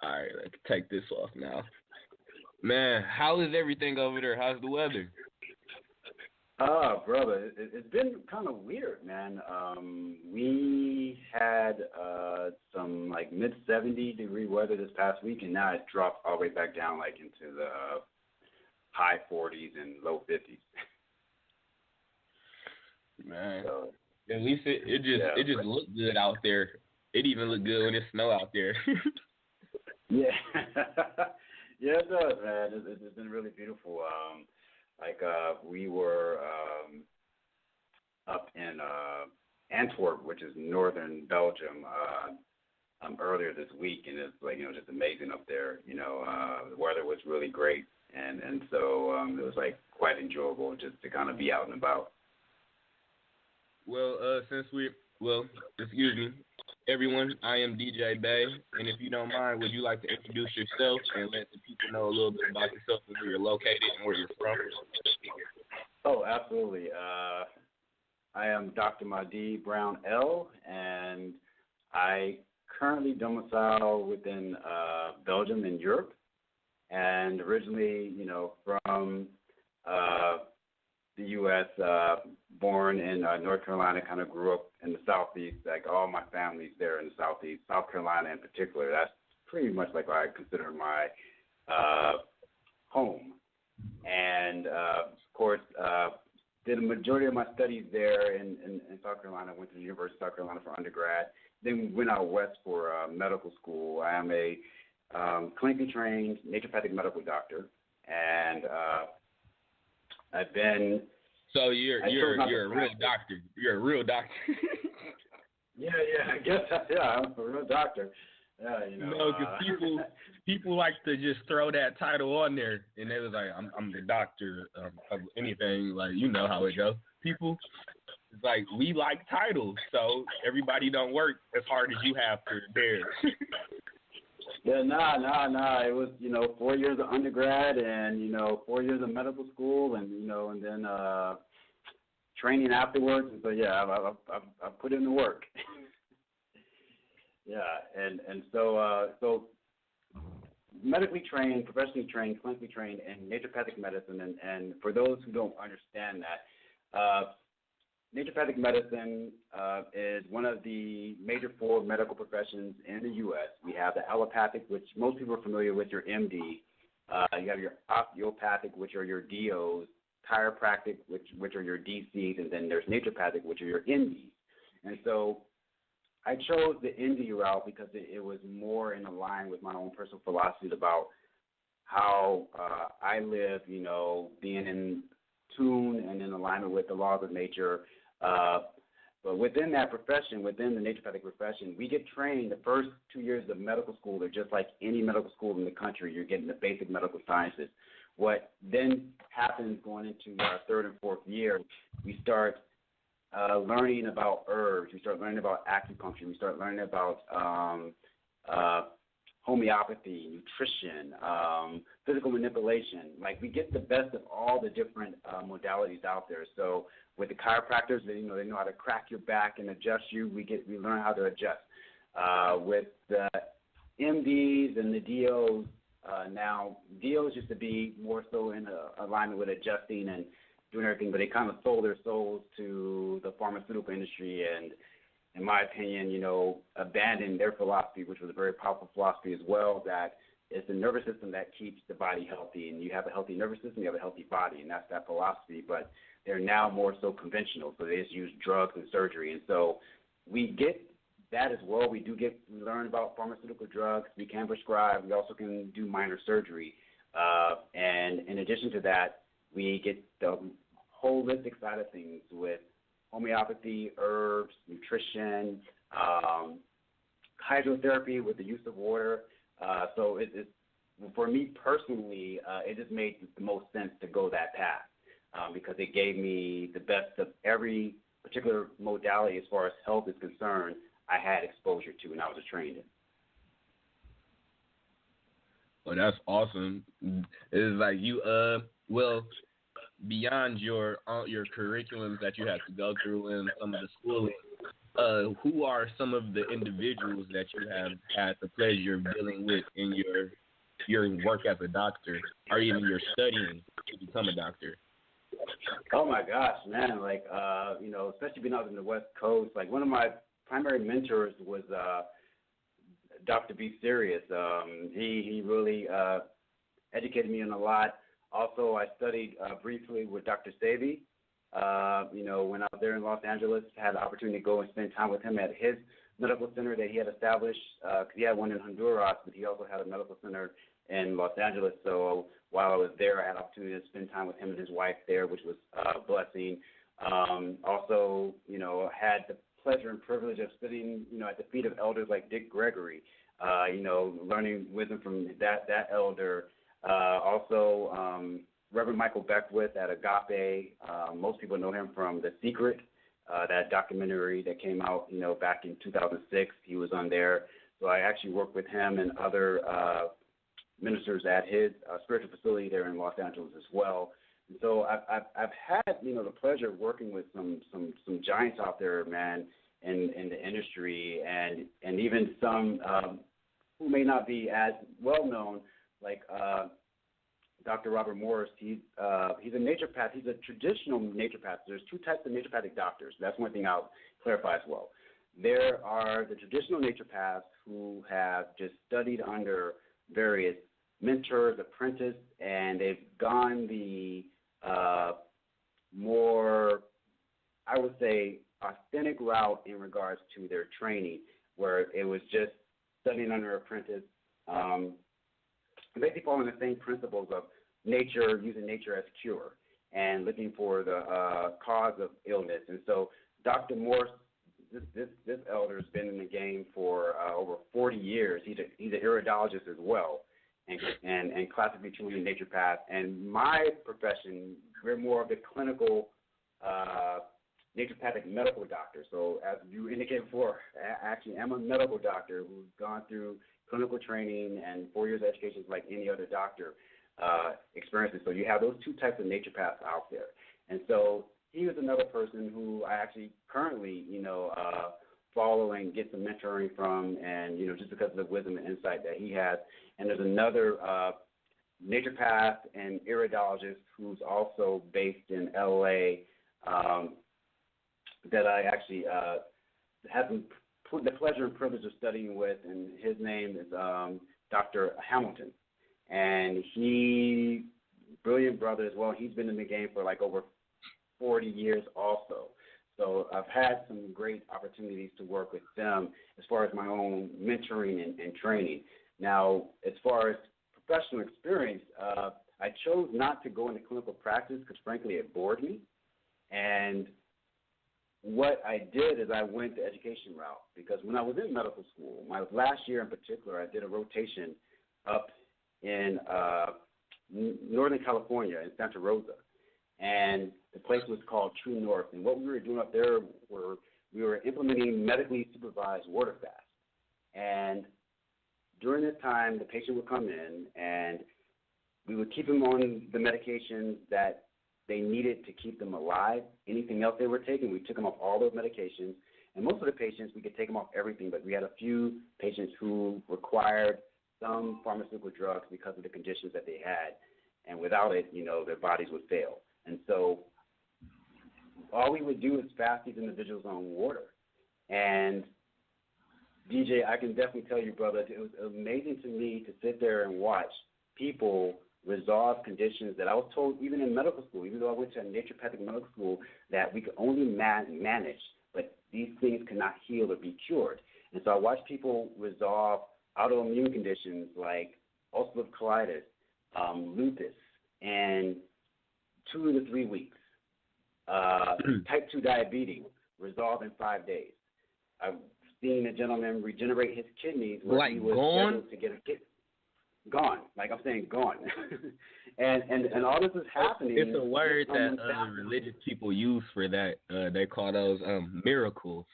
All right, I can take this off now. Man, how is everything over there? How's the weather? Brother, it's been kind of weird, man. We had some like mid 70-degree weather this past week, and now it dropped all the way back down like into the high 40s and low 50s. Man, So, at least it just looked good out there. It even looked good when it snow out there. yeah, yeah, it does, man. It's been really beautiful. We were up in Antwerp, which is northern Belgium, earlier this week, and it's like just amazing up there. The weather was really great, and so it was like quite enjoyable just to kind of be out and about. Well, excuse me, everyone. I am DJ Bay, and if you don't mind, would you like to introduce yourself and let the people know a little bit about yourself and where you're located and where you're from? Oh, absolutely. I am Dr. Mahdi Brown L, and I currently domicile within Belgium in Europe, and originally, from the U.S., born in North Carolina, kind of grew up in the Southeast. Like all my family's there in the Southeast, South Carolina in particular. That's pretty much like what I consider my home. And, of course, did a majority of my studies there in South Carolina. Went to the University of South Carolina for undergrad. Then went out west for medical school. I am a clinically trained naturopathic medical doctor, and I've been. So you're a real doctor. You're a real doctor. Yeah, I guess. Yeah, I'm a real doctor. Yeah, No, because people like to just throw that title on there, and they was like, I'm the doctor of anything. Like, you know how it goes. People, it's like, we like titles, so everybody don't work as hard as you have to there. Yeah, nah. It was 4 years of undergrad and 4 years of medical school and then training afterwards. And so yeah, I've put in the work. Yeah, and so medically trained, professionally trained, clinically trained in naturopathic medicine. And for those who don't understand that, naturopathic medicine is one of the major four medical professions in the U.S. We have the allopathic, which most people are familiar with, your MD. You have your osteopathic, which are your DOs, chiropractic, which are your DCs, and then there's naturopathic, which are your NDs. And so I chose the ND route because it was more in line with my own personal philosophies about how I live, being in tune and in alignment with the laws of nature. But within that profession, within the naturopathic profession, we get trained. The first 2 years of medical school are just like any medical school in the country. You're getting the basic medical sciences. What then happens going into our third and fourth year, we start learning about herbs. We start learning about acupuncture. We start learning about homeopathy, nutrition, physical manipulation. Like, we get the best of all the different modalities out there. So with the chiropractors, they know how to crack your back and adjust you. We learn how to adjust. With the MDs and the DOs, now DOs used to be more so in alignment with adjusting and doing everything, but they kind of sold their souls to the pharmaceutical industry and, in my opinion, abandoned their philosophy, which was a very powerful philosophy as well, that it's the nervous system that keeps the body healthy. And you have a healthy nervous system, you have a healthy body, and that's that philosophy. But they're now more so conventional, so they just use drugs and surgery. And so we get that as well. We learn about pharmaceutical drugs. We can prescribe. We also can do minor surgery. And in addition to that, we get the holistic side of things with homeopathy, herbs, nutrition, hydrotherapy with the use of water. So it's for me personally, it just made the most sense to go that path because it gave me the best of every particular modality as far as health is concerned. I had exposure to, and I was trained in. Well, that's awesome. It's like you, beyond your curriculums that you have to go through and some of the schooling, who are some of the individuals that you have had the pleasure of dealing with in your work as a doctor, or even your studying to become a doctor? Oh my gosh, man! Like, especially being out in the West Coast, like one of my primary mentors was Dr. B. Serious. He really educated me on a lot. Also, I studied briefly with Dr. Sabi. When I was there in Los Angeles, had the opportunity to go and spend time with him at his medical center that he had established, because he had one in Honduras, but he also had a medical center in Los Angeles. So while I was there, I had the opportunity to spend time with him and his wife there, which was a blessing. Also, had the pleasure and privilege of sitting, at the feet of elders like Dick Gregory, learning wisdom from that elder. Also, Reverend Michael Beckwith at Agape. Most people know him from The Secret, that documentary that came out, back in 2006. He was on there. So I actually worked with him and other ministers at his spiritual facility there in Los Angeles as well. And so I've had, the pleasure of working with some giants out there, man, in the industry, and even some who may not be as well known, like Dr. Robert Morris. He's a naturopath. He's a traditional naturopath. There's two types of naturopathic doctors. That's one thing I'll clarify as well. There are the traditional naturopaths who have just studied under various mentors, apprentices, and they've gone the more, I would say, authentic route in regards to their training, where it was just studying under an apprentice, basically following the same principles of nature, using nature as cure, and looking for the cause of illness. And so Dr. Morse, this elder, has been in the game for over 40 years. He's an iridologist as well, and classically trained naturopath. And my profession, we're more of the clinical naturopathic medical doctor. So as you indicated before, actually I'm a medical doctor who's gone through clinical training and 4 years of education like any other doctor experiences. So you have those two types of naturopaths out there. And so he was another person who I actually currently, follow and get some mentoring from, and, just because of the wisdom and insight that he has. And there's another naturopath and iridologist who's also based in L.A. That I actually have the pleasure and privilege of studying with, and his name is Dr. Hamilton. And brilliant brother as well. He's been in the game for like over 40 years also. So I've had some great opportunities to work with them as far as my own mentoring and training. Now, as far as professional experience, I chose not to go into clinical practice because, frankly, it bored me. And what I did is I went the education route, because when I was in medical school, my last year in particular, I did a rotation up in Northern California in Santa Rosa. And the place was called True North. And what we were doing up there we were implementing medically supervised water fast. And during this time, the patient would come in, and we would keep them on the medications that they needed to keep them alive. Anything else they were taking, we took them off all those medications. And most of the patients, we could take them off everything, but we had a few patients who required some pharmaceutical drugs because of the conditions that they had. And without it, their bodies would fail. And so all we would do is fast these individuals on water. And DJ, I can definitely tell you, brother, it was amazing to me to sit there and watch people resolve conditions that I was told, even in medical school, even though I went to a naturopathic medical school, that we could only manage, but these things cannot heal or be cured. And so I watched people resolve autoimmune conditions like ulcerative colitis, lupus, in 2 to 3 weeks. Type 2 diabetes resolved in 5 days. I've seen a gentleman regenerate his kidneys where like he was gone? able to get a kidney. Gone. Like I'm saying, gone. and all this is happening. It's a word that religious people use for that. They call those miracles.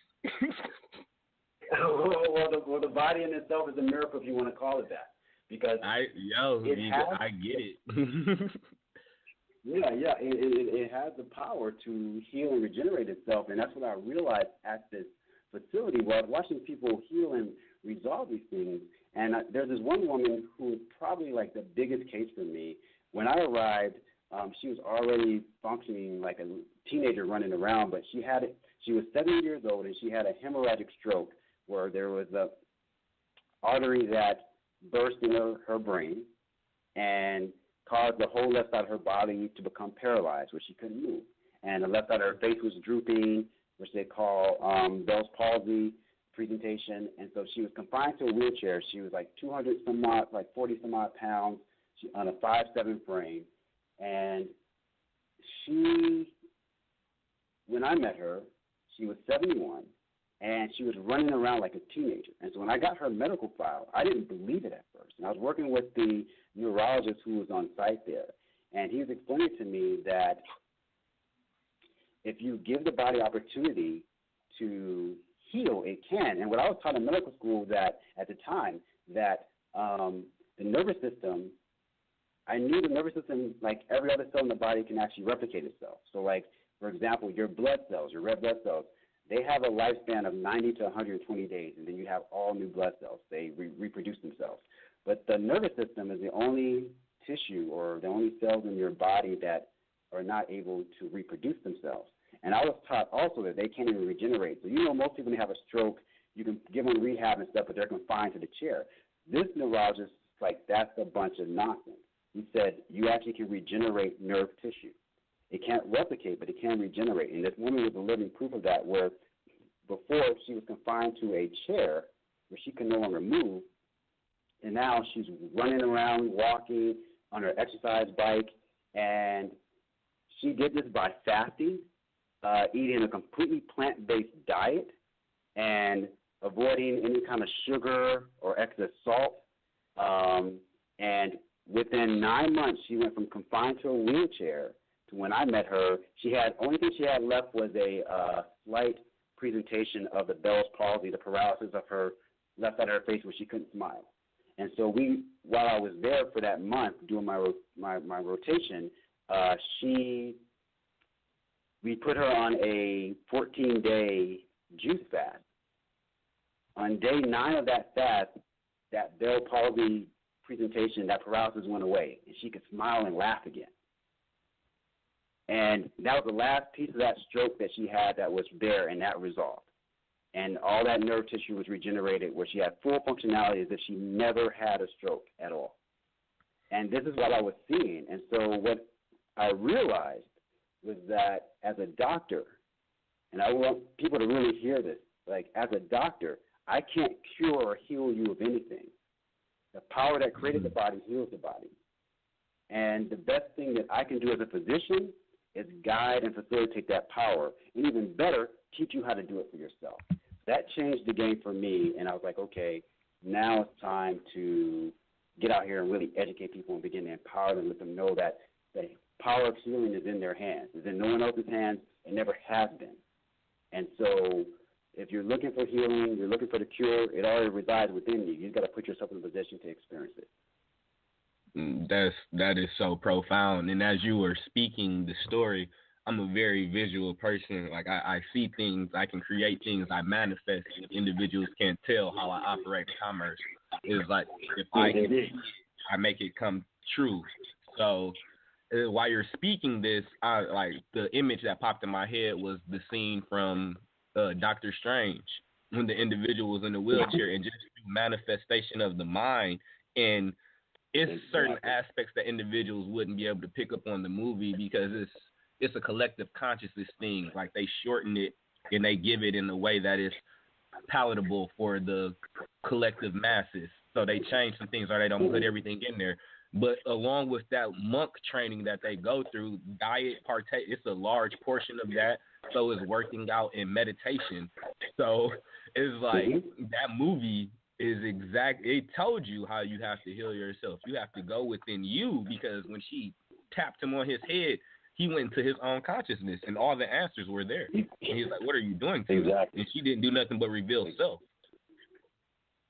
Well, the body in itself is a miracle, if you want to call it that, because I get it. It has the power to heal and regenerate itself, and that's what I realized at this facility where I was watching people heal and resolve these things. And there's this one woman who was probably like the biggest case for me. When I arrived, she was already functioning like a teenager running around, but she was 70 years old, and she had a hemorrhagic stroke where there was a artery that burst in her brain and caused the whole left side of her body to become paralyzed, where she couldn't move. And the left side of her face was drooping, which they call Bell's palsy presentation. And so she was confined to a wheelchair. She was like 200 some odd, like 40 some odd pounds, on a 5'7" frame. And when I met her, she was 71, and she was running around like a teenager. And so when I got her medical file, I didn't believe it at first. And I was working with the neurologist who was on site there, and he was explaining to me that if you give the body opportunity to heal, it can. And what I was taught in medical school that at the time that the nervous system, I knew the nervous system, like every other cell in the body, can actually replicate itself. So, like, for example, your blood cells, your red blood cells, they have a lifespan of 90 to 120 days, and then you have all new blood cells. They reproduce themselves. But the nervous system is the only tissue or the only cells in your body that are not able to reproduce themselves. And I was taught also that they can't even regenerate. So, most people, when they have a stroke, you can give them rehab and stuff, but they're confined to the chair. This neurologist, that's a bunch of nonsense. He said you actually can regenerate nerve tissue. It can't replicate, but it can regenerate. And this woman was a living proof of that, where before she was confined to a chair where she could no longer move, and now she's running around, walking on her exercise bike, and she did this by fasting, eating a completely plant-based diet, and avoiding any kind of sugar or excess salt. And within 9 months, she went from confined to a wheelchair to when I met her, only thing she had left was a slight presentation of the Bell's palsy, the paralysis of her left side of her face where she couldn't smile. And so while I was there for that month doing my rotation, we put her on a 14-day juice fast. On day 9 of that fast, that Bell palsy presentation, that paralysis went away, and she could smile and laugh again. And that was the last piece of that stroke that she had that was there, and that resolved. And all that nerve tissue was regenerated where she had full functionality as if she never had a stroke at all. And this is what I was seeing. And so what I realized was that as a doctor, and I want people to really hear this, like as a doctor, I can't cure or heal you of anything. The power that created the body heals the body. And the best thing that I can do as a physician is guide and facilitate that power, and even better, teach you how to do it for yourself. That changed the game for me, and I was like, okay, now it's time to get out here and really educate people and begin to empower them, let them know that the power of healing is in their hands. It's in no one else's hands. It never has been. And so if you're looking for healing, you're looking for the cure, it already resides within you. You've got to put yourself in a position to experience it. That is so profound. And as you were speaking the story, I'm a very visual person. Like I see things, I can create things, I manifest. Individuals can't tell how I operate in commerce. It's like if I can see it, I make it come true. So while you're speaking this, the image that popped in my head was the scene from Doctor Strange when the individual was in the wheelchair, and just manifestation of the mind. And it's certain aspects that individuals wouldn't be able to pick up on the movie because it's a collective consciousness thing. Like they shorten it and they give it in a way that is palatable for the collective masses. So they change some things or they don't put everything in there. But along with that monk training that they go through, diet partake, it's a large portion of that. So is working out and meditation. So it's like that movie is it told you how you have to heal yourself. You have to go within you, because when she tapped him on his head, he went into his own consciousness and all the answers were there. And he's like, what are you doing to me? And she didn't do nothing but reveal self.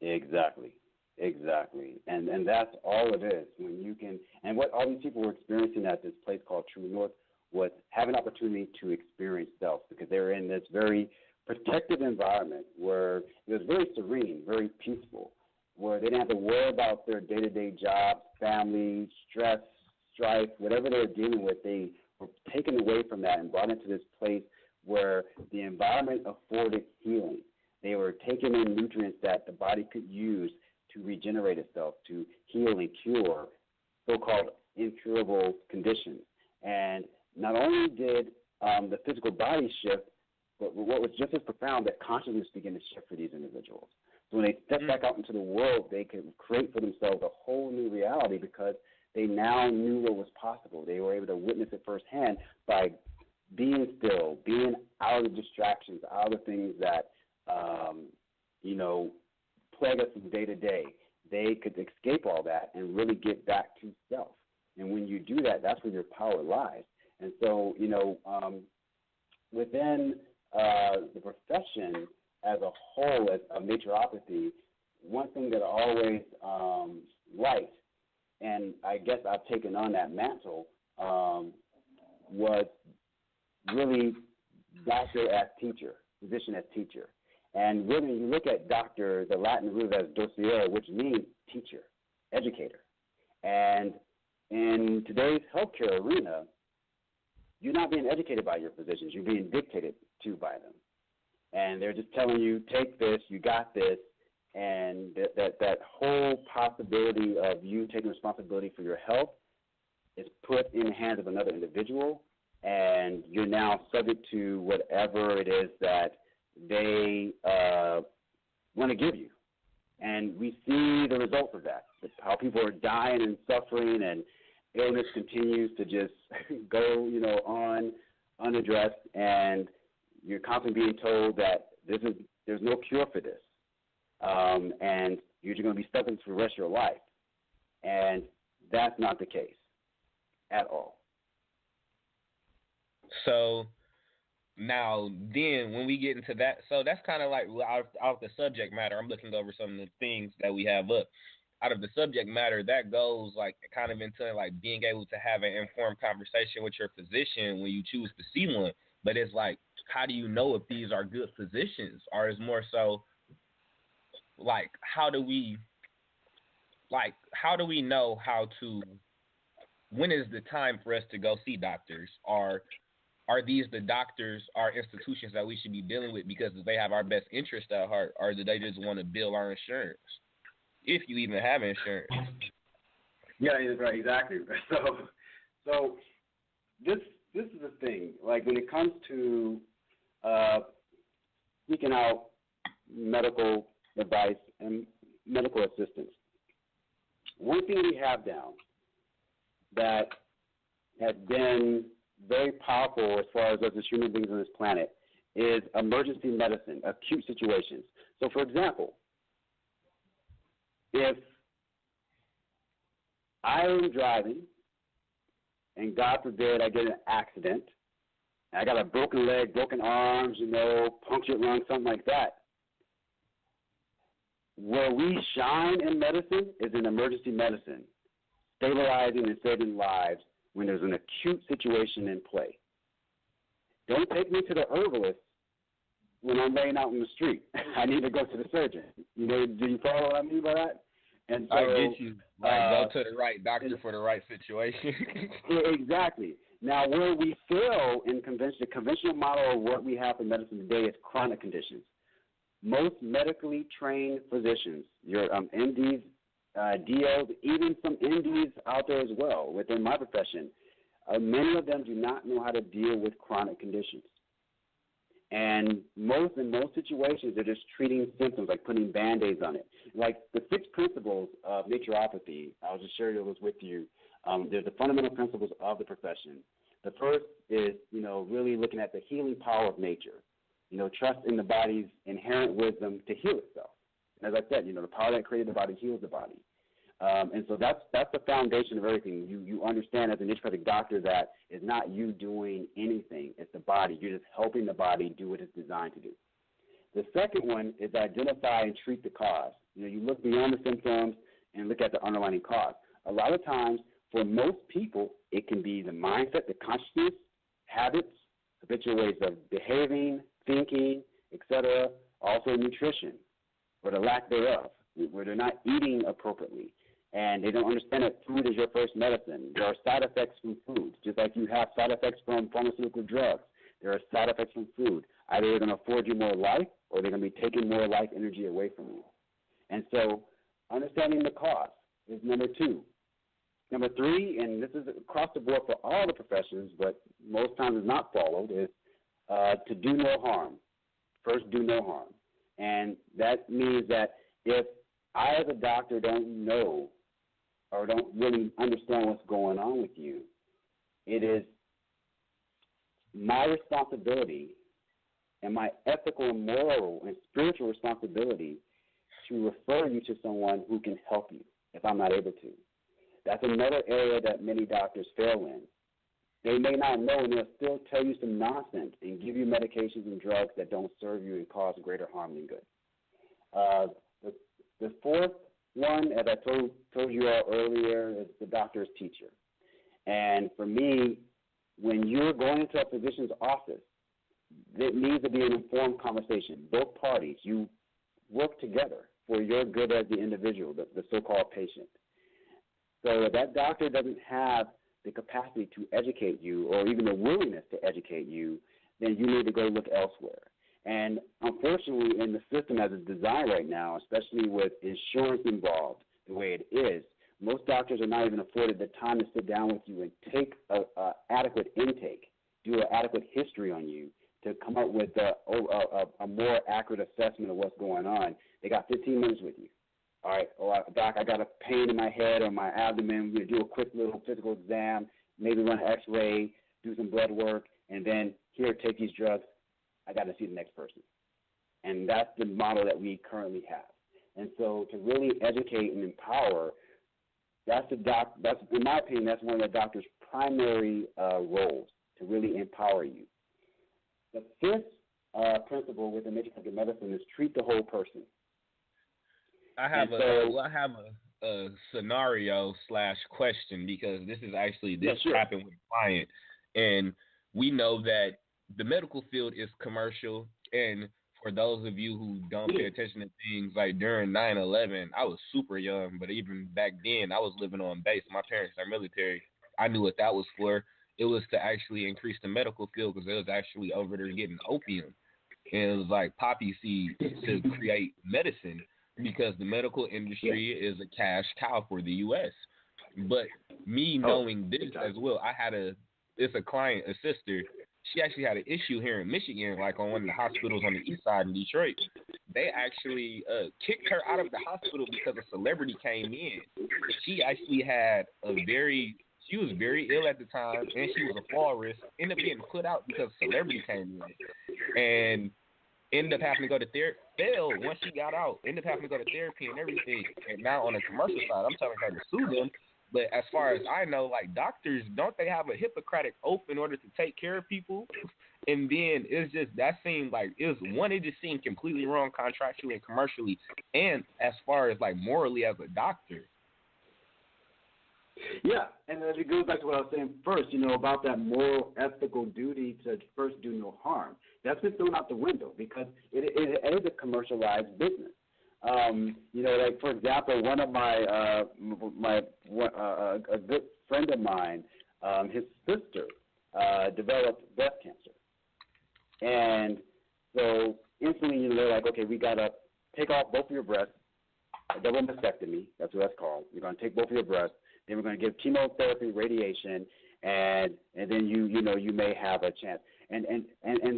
Exactly. And that's all it is. When you can, and what all these people were experiencing at this place called True North was have an opportunity to experience self, because they're in this very protective environment where it was very serene, very peaceful, where they didn't have to worry about their day-to-day jobs, family, stress, strife, whatever they were dealing with. They were taken away from that and brought into this place where the environment afforded healing. They were taking in nutrients that the body could use to regenerate itself, to heal and cure so-called incurable conditions. And not only did the physical body shift, but what was just as profound, that consciousness began to shift for these individuals. So when they stepped back out into the world, they could create for themselves a whole new reality because they now knew what was possible. They were able to witness it firsthand by being still, being out of the distractions, out of the things that, plague us from day to day. They could escape all that and really get back to self. And when you do that, that's where your power lies. And so, within the profession as a whole, as a naturopathy, one thing that I always liked, and I guess I've taken on that mantle, was really doctor as teacher, physician as teacher. And really, when you look at doctor, the Latin root as docere, which means teacher, educator. And in today's healthcare arena, you're not being educated by your physicians. You're being dictated to by them. And they're just telling you, take this, you got this, and that whole possibility of you taking responsibility for your health is put in the hands of another individual, and you're now subject to whatever it is that they want to give you. And we see the results of that, how people are dying and suffering, and illness continues to just go, on unaddressed, and you're constantly being told that there's no cure for this, and you're going to be stuck in this for the rest of your life. And that's not the case at all. So now, then, when we get into that, so that's kind of like out the subject matter. I'm looking over some of the things that we have up. Out of the subject matter, that goes like kind of into like being able to have an informed conversation with your physician when you choose to see one. But it's like, how do you know if these are good physicians? Or is more so like, how do we know when is the time for us to go see doctors? Or are these the doctors, our institutions that we should be dealing with because they have our best interest at heart, or do they just want to bill our insurance? If you even have insurance. Yeah, right, exactly. So this is the thing. Like when it comes to seeking out medical advice and medical assistance, one thing we have down that has been very powerful as far as us as human beings on this planet is emergency medicine, acute situations. So, for example, if I am driving and God forbid I get in an accident, and I got a broken leg, broken arms, punctured lung, something like that, where we shine in medicine is in emergency medicine, stabilizing and saving lives when there's an acute situation in play. Don't take me to the herbalist when I'm laying out in the street. I need to go to the surgeon. Do you follow what I mean by that? And so, I get you. Go to the right doctor for the right situation. Exactly. Now, where we fail in the conventional model of what we have in medicine today is chronic conditions. Most medically trained physicians, your MDs, DOs, even some NDs out there as well within my profession, many of them do not know how to deal with chronic conditions. And in most situations, they're just treating symptoms, like putting Band-Aids on it. Like the 6 principles of naturopathy, I'll just share those with you. There's the fundamental principles of the profession. The first is, really looking at the healing power of nature. Trust in the body's inherent wisdom to heal itself. As I said, the power that created the body heals the body. And so that's the foundation of everything. You understand as a naturopathic doctor that it's not you doing anything. It's the body. You're just helping the body do what it's designed to do. The second one is identify and treat the cause. You look beyond the symptoms and look at the underlying cause. A lot of times, for most people, it can be the mindset, the consciousness, habits, habitual ways of behaving, thinking. etc. Also nutrition, or the lack thereof, where they're not eating appropriately, and they don't understand that food is your first medicine. There are side effects from food, just like you have side effects from pharmaceutical drugs. There are side effects from food. Either they're going to afford you more life, or they're going to be taking more life energy away from you. And so understanding the cost is number 2. Number 3, and this is across the board for all the professions, but most times is not followed, is to do no harm. First, do no harm. And that means that if I as a doctor don't know or don't really understand what's going on with you, it is my responsibility and my ethical and moral and spiritual responsibility to refer you to someone who can help you if I'm not able to. That's another area that many doctors fail in. They may not know, and they'll still tell you some nonsense and give you medications and drugs that don't serve you and cause greater harm than good. The fourth one, as I told you all earlier, is the doctor's teacher. And for me, when you're going into a physician's office, it needs to be an informed conversation. Both parties, you work together for your good as the individual, the so-called patient. So if that doctor doesn't have the capacity to educate you or even the willingness to educate you, then you need to go look elsewhere. And unfortunately, in the system as it's designed right now, especially with insurance involved the way it is, most doctors are not even afforded the time to sit down with you and take an adequate intake, do an adequate history on you to come up with a more accurate assessment of what's going on. They got 15 minutes with you. All right, doc, I got a pain in my head or my abdomen. We're going to do a quick little physical exam, maybe run an x-ray, do some blood work, and then here, take these drugs. I got to see the next person. And that's the model that we currently have. And so to really educate and empower, that's in my opinion, that's one of the doctor's primary roles, to really empower you. The fifth principle within naturopathic medicine is treat the whole person. I have a scenario / question, because this is actually happened with a client, and we know that the medical field is commercial. And for those of you who don't pay attention to things, like during 9/11, I was super young, but even back then I was living on base. My parents are military. I knew what that was for. It was to actually increase the medical field, because it was actually over there getting opium, and it was like poppy seed to create medicine, because the medical industry is a cash cow for the U.S. But me knowing this as well, it's a client, a sister. She actually had an issue here in Michigan, like on one of the hospitals on the east side in Detroit. They actually kicked her out of the hospital because a celebrity came in. She actually she was very ill at the time, and she was a fall risk. Ended up getting put out because a celebrity came in. And ended up having to go to therapy. Failed once she got out. Ended up having to go to therapy and everything. And now on the commercial side, I'm telling her to sue them. But as far as I know, like doctors, don't they have a Hippocratic oath in order to take care of people? And then it's just, that seemed like, it just seemed completely wrong contractually and commercially, and as far as like morally as a doctor. Yeah, and it goes back to what I was saying first, about that moral, ethical duty to first do no harm. That's been thrown out the window because it is a commercialized business. Like for example, one of a good friend of mine, his sister developed breast cancer, and so instantly they're like, okay, we gotta take off both of your breasts, a double mastectomy. That's what that's called. You're gonna take both of your breasts. Then we're going to give chemotherapy, radiation, and then you may have a chance. And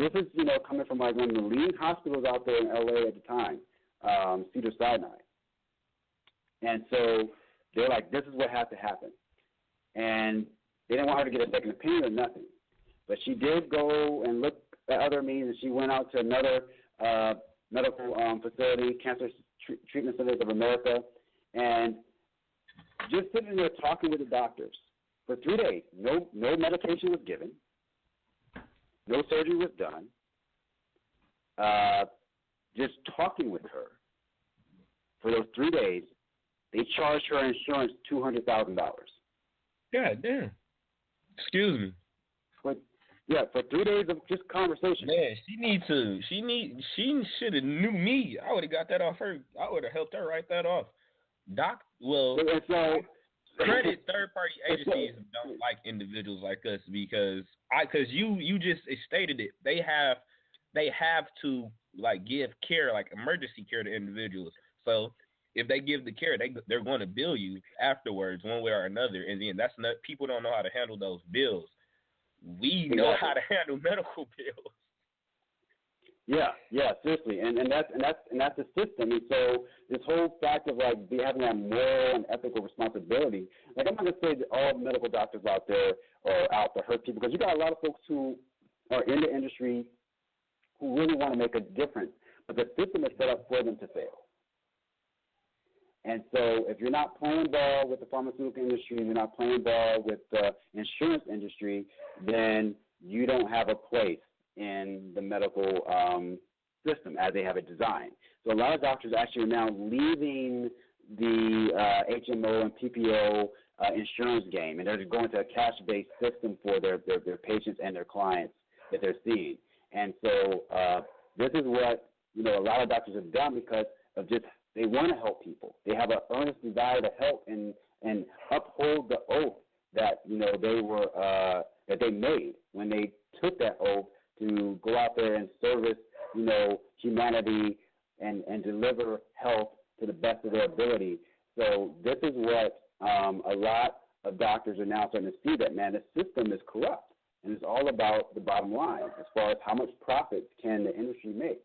this is coming from like one of the leading hospitals out there in LA at the time, Cedars-Sinai. And so they're like, this is what has to happen. And they didn't want her to get a second opinion or nothing. But she did go and look at other means, and she went out to another medical facility, Cancer Treatment Centers of America, and just sitting there talking with the doctors for 3 days. No medication was given. No surgery was done. Just talking with her for those 3 days, they charged her insurance $200,000. God damn. Excuse me. Yeah, for 3 days of just conversation. Man, she should have knew me. I would have got that off her. I would have helped her write that off. Well, So, credit third-party agencies don't like individuals like us because you just stated it. They have to like give care, like emergency care to individuals. So if they give the care, they're going to bill you afterwards, one way or another. And then people don't know how to handle those bills. We know how to handle medical bills. Yeah, seriously, and that's the system. And so this whole fact of like having that moral and ethical responsibility, like I'm not gonna say that all medical doctors out there are out to hurt people, because you got a lot of folks who are in the industry who really want to make a difference, but the system is set up for them to fail. And so if you're not playing ball with the pharmaceutical industry, you're not playing ball with the insurance industry, then you don't have a place in the medical system as they have it designed. So a lot of doctors actually are now leaving the HMO and PPO insurance game, and they're just going to a cash-based system for their patients and their clients that they're seeing. And so this is what, a lot of doctors have done because of just they want to help people. They have an earnest desire to help and uphold the oath that that they made when they took that oath to go out there and service humanity and deliver health to the best of their ability. So this is what a lot of doctors are now starting to see, that the system is corrupt, and it's all about the bottom line as far as how much profit can the industry make.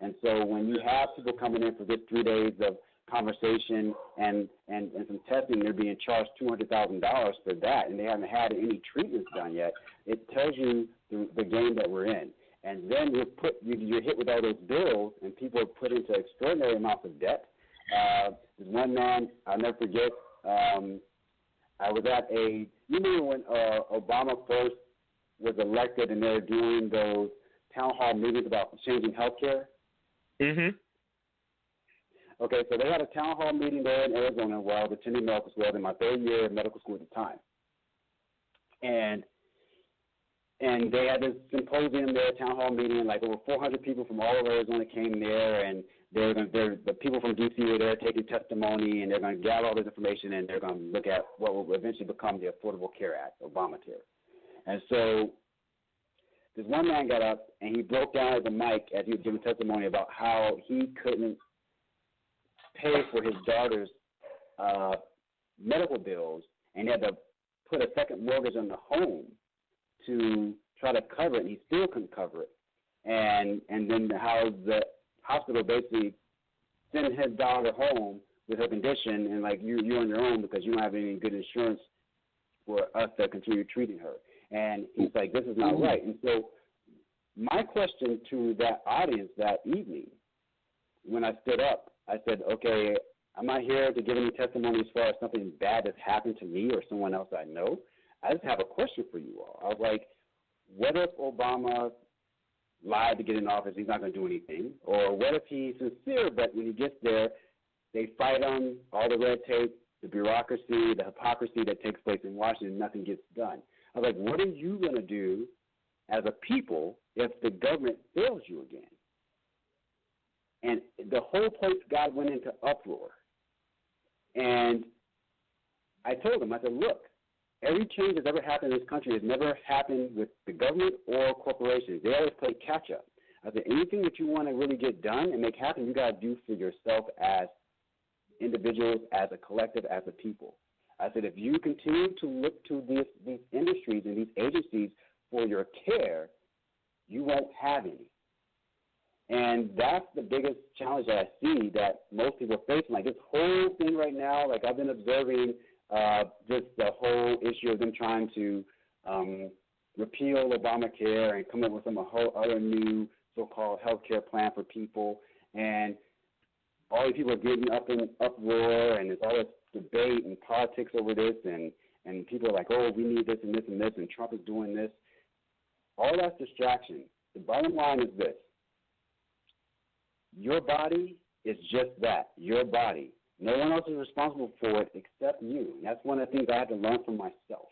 And so when you have people coming in for just 3 days of conversation and some testing, they're being charged $200,000 for that, and they haven't had any treatments done yet, it tells you the game that we're in. And then you're hit with all those bills, and people are put into extraordinary amounts of debt. There's one man, I'll never forget, I was at you remember when Obama first was elected and they were doing those town hall meetings about changing health care? Mm-hmm. Okay, so they had a town hall meeting there in Arizona while I was attending medical school. I was in my third year of medical school at the time. And they had this symposium there, town hall meeting, like over 400 people from all over Arizona came there, and the people from D.C. were there taking testimony, and they're going to gather all this information, and they're going to look at what will eventually become the Affordable Care Act, Obamacare. And so this one man got up, and he broke down at the mic as he was giving testimony about how he couldn't pay for his daughter's medical bills, and he had to put a second mortgage on the home to try to cover it, and he still couldn't cover it. And then how the hospital basically sent his daughter home with her condition, and like you're on your own because you don't have any good insurance for us to continue treating her. And he's like, this is not right. And so my question to that audience that evening, when I stood up, I said, okay, I'm not here to give any testimony as far as something bad that's happened to me or someone else I know. I just have a question for you all. I was like, what if Obama lied to get in office, he's not going to do anything? Or what if he's sincere, but when he gets there, they fight on all the red tape, the bureaucracy, the hypocrisy that takes place in Washington, nothing gets done. I was like, what are you going to do as a people if the government fails you again? And the whole place, God went into uproar. And I told him, I said, look, every change that's ever happened in this country has never happened with the government or corporations. They always play catch-up. I said, anything that you want to really get done and make happen, you got to do for yourself as individuals, as a collective, as a people. I said, if you continue to look to these industries and these agencies for your care, you won't have any. And that's the biggest challenge that I see that most people are facing. Like this whole thing right now, like I've been observing just the whole issue of them trying to repeal Obamacare and come up with some whole other new so-called health care plan for people. And all these people are getting up in uproar, and there's all this debate and politics over this, and people are like, oh, we need this and this and this, and Trump is doing this. All that's distraction. The bottom line is this. Your body is just that, your body. No one else is responsible for it except you. And that's one of the things I had to learn from myself.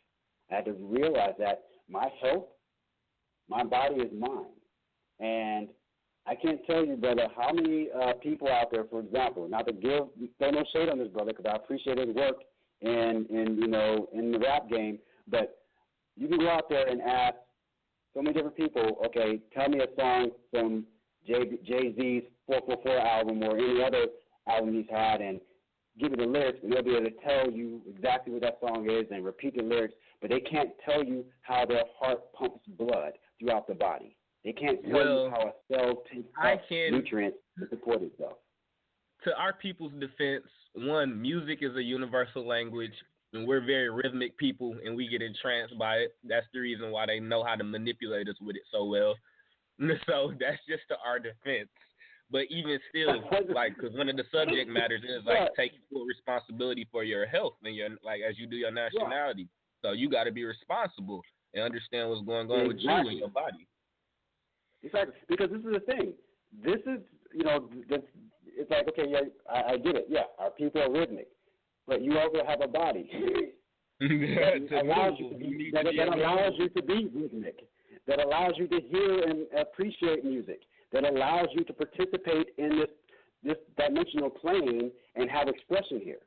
I had to realize that my health My body is mine. And I can't tell you, brother, how many people out there, for example, not to throw no shade on this brother because I appreciate his work in the rap game, but you can go out there and ask so many different people, okay, tell me a song from Jay-Z's 444 album or any other album he's had and give me the lyrics, and they'll be able to tell you exactly what that song is and repeat the lyrics, but they can't tell you how their heart pumps blood throughout the body. They can't tell you how a cell takes up nutrients to support itself. To our people's defense, one, music is a universal language, and we're very rhythmic people, and we get entranced by it. That's the reason why they know how to manipulate us with it so well. So that's just to our defense. But even still, like, because one of the subject matters is, like, taking full responsibility for your health and your, like, as you do your nationality. So you got to be responsible and understand what's going on with you and your body. Exactly, because this is the thing. This is, it's like, okay, yeah, I get it. Yeah, our people are rhythmic, but you also have a body that allows you to be rhythmic, that allows you to hear and appreciate music, that allows you to participate in this dimensional plane and have expression here.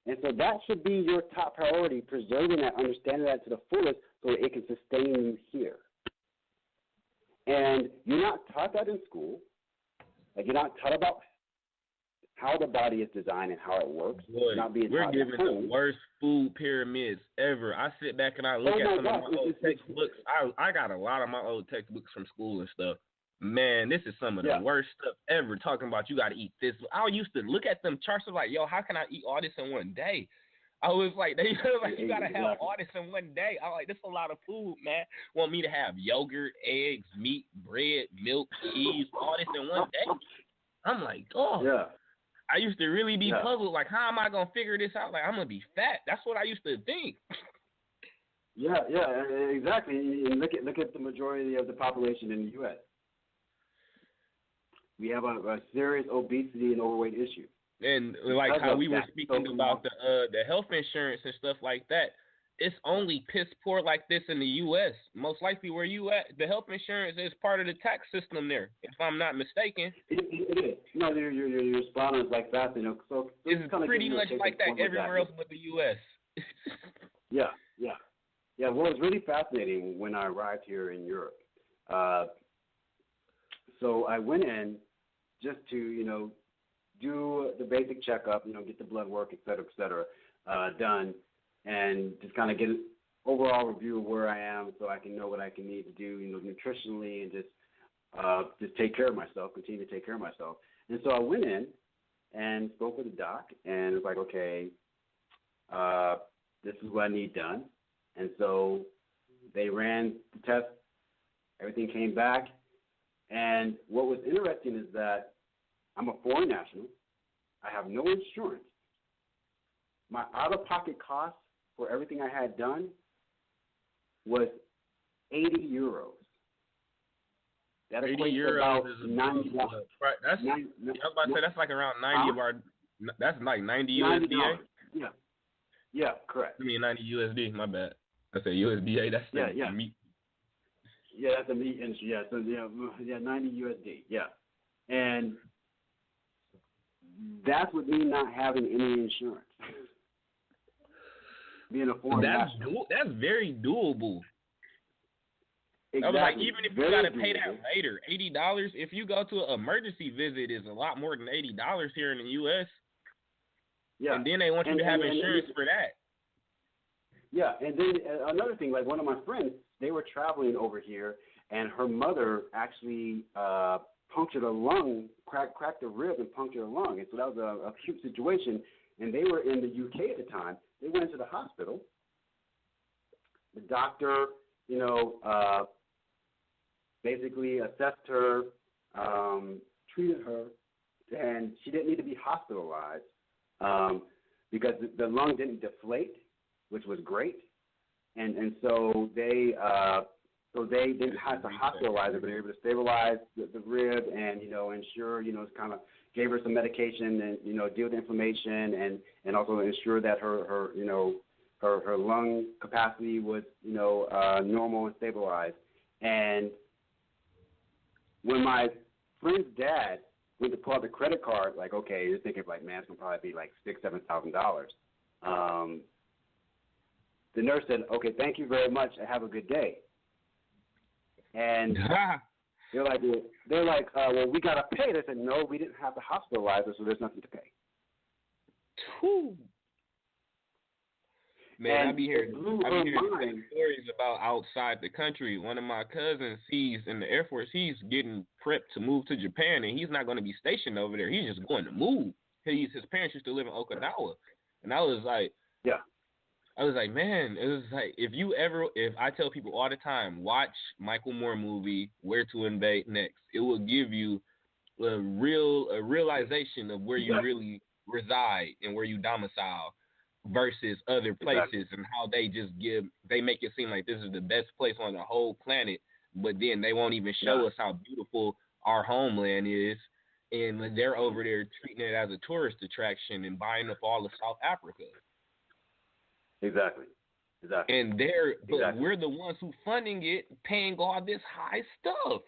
And so that should be your top priority, preserving that, understanding that to the fullest so that it can sustain you here. And you're not taught that in school. Like, you're not taught about how the body is designed and how it works. Boy, we're given the worst food pyramids ever. I sit back and I look at some of my old textbooks. I got a lot of my old textbooks from school and stuff. Man, this is some of the worst stuff ever, talking about you got to eat this. I used to look at them charts and like, yo, how can I eat all this in one day? I was like, they like, you got to have all this in one day. I was like, this is a lot of food, man. Want me to have yogurt, eggs, meat, bread, milk, cheese, all this in one day? I'm like, oh. Yeah. I used to really be puzzled, like, how am I going to figure this out? Like, I'm going to be fat. That's what I used to think. Yeah, exactly. And look at the majority of the population in the U.S. We have a serious obesity and overweight issue. And like how we were speaking about the health insurance and stuff like that, it's only piss poor like this in the U.S. Most likely where you at, the health insurance is part of the tax system there, if I'm not mistaken. It is. No, your spot is like that. So it's pretty much like that everywhere else but the U.S. Yeah. Well, it's really fascinating when I arrived here in Europe. So I went in just to, do the basic checkup, get the blood work, et cetera, done, and just kind of get an overall review of where I am so I can know what I can need to do, nutritionally, and just take care of myself, continue to take care of myself. And so I went in and spoke with the doc, and it was like, okay, this is what I need done. And so they ran the test, everything came back, and what was interesting is that I'm a foreign national. I have no insurance. My out-of-pocket cost for everything I had done was 80 euros. That equates to about $90. Right, I was about to say that's like around 90 of our. That's like 90 USDA. Yeah, correct. I mean 90 USD. My bad. I said USDA. That's the meat. Yeah, that's the meat industry. Yeah, so 90 USD. Yeah, and that's with me not having any insurance. Being a foreign national. That's very doable. Exactly. I was like, even if you got to pay that later, $80, if you go to an emergency visit, is a lot more than $80 here in the U.S. Yeah. And then they want you to have insurance for that. Yeah, and then another thing, like one of my friends, they were traveling over here, and her mother actually punctured a lung, cracked a rib and punctured a lung. And so that was a acute situation. And they were in the UK at the time. They went into the hospital. The doctor, basically assessed her, treated her, and she didn't need to be hospitalized because the lung didn't deflate, which was great. And so they didn't have to hospitalize her, but they were able to stabilize the rib and, ensure, kind of gave her some medication and, deal with the inflammation and also ensure that her lung capacity was, normal and stabilized. And when my friend's dad went to pull out the credit card, like, okay, you're thinking like, man, it's gonna probably be like $6,000-$7,000. The nurse said, okay, thank you very much, and have a good day. And they're like, well, we gotta pay. They said, no, we didn't have to hospitalize her, so there's nothing to pay. Whew. Man, I be hearing stories about outside the country. One of my cousins, he's in the Air Force. He's getting prepped to move to Japan, and he's not going to be stationed over there. He's just going to move. His parents used to live in Okinawa, and I was like, man, it was like if I tell people all the time, watch Michael Moore movie, Where to Invade Next. It will give you a realization of where you really reside and where you domicile versus other places, and how they make it seem like this is the best place on the whole planet, but then they won't even show us how beautiful our homeland is, and they're over there treating it as a tourist attraction and buying up all of South Africa. Exactly. And we're the ones who funding it, paying all this high stuff.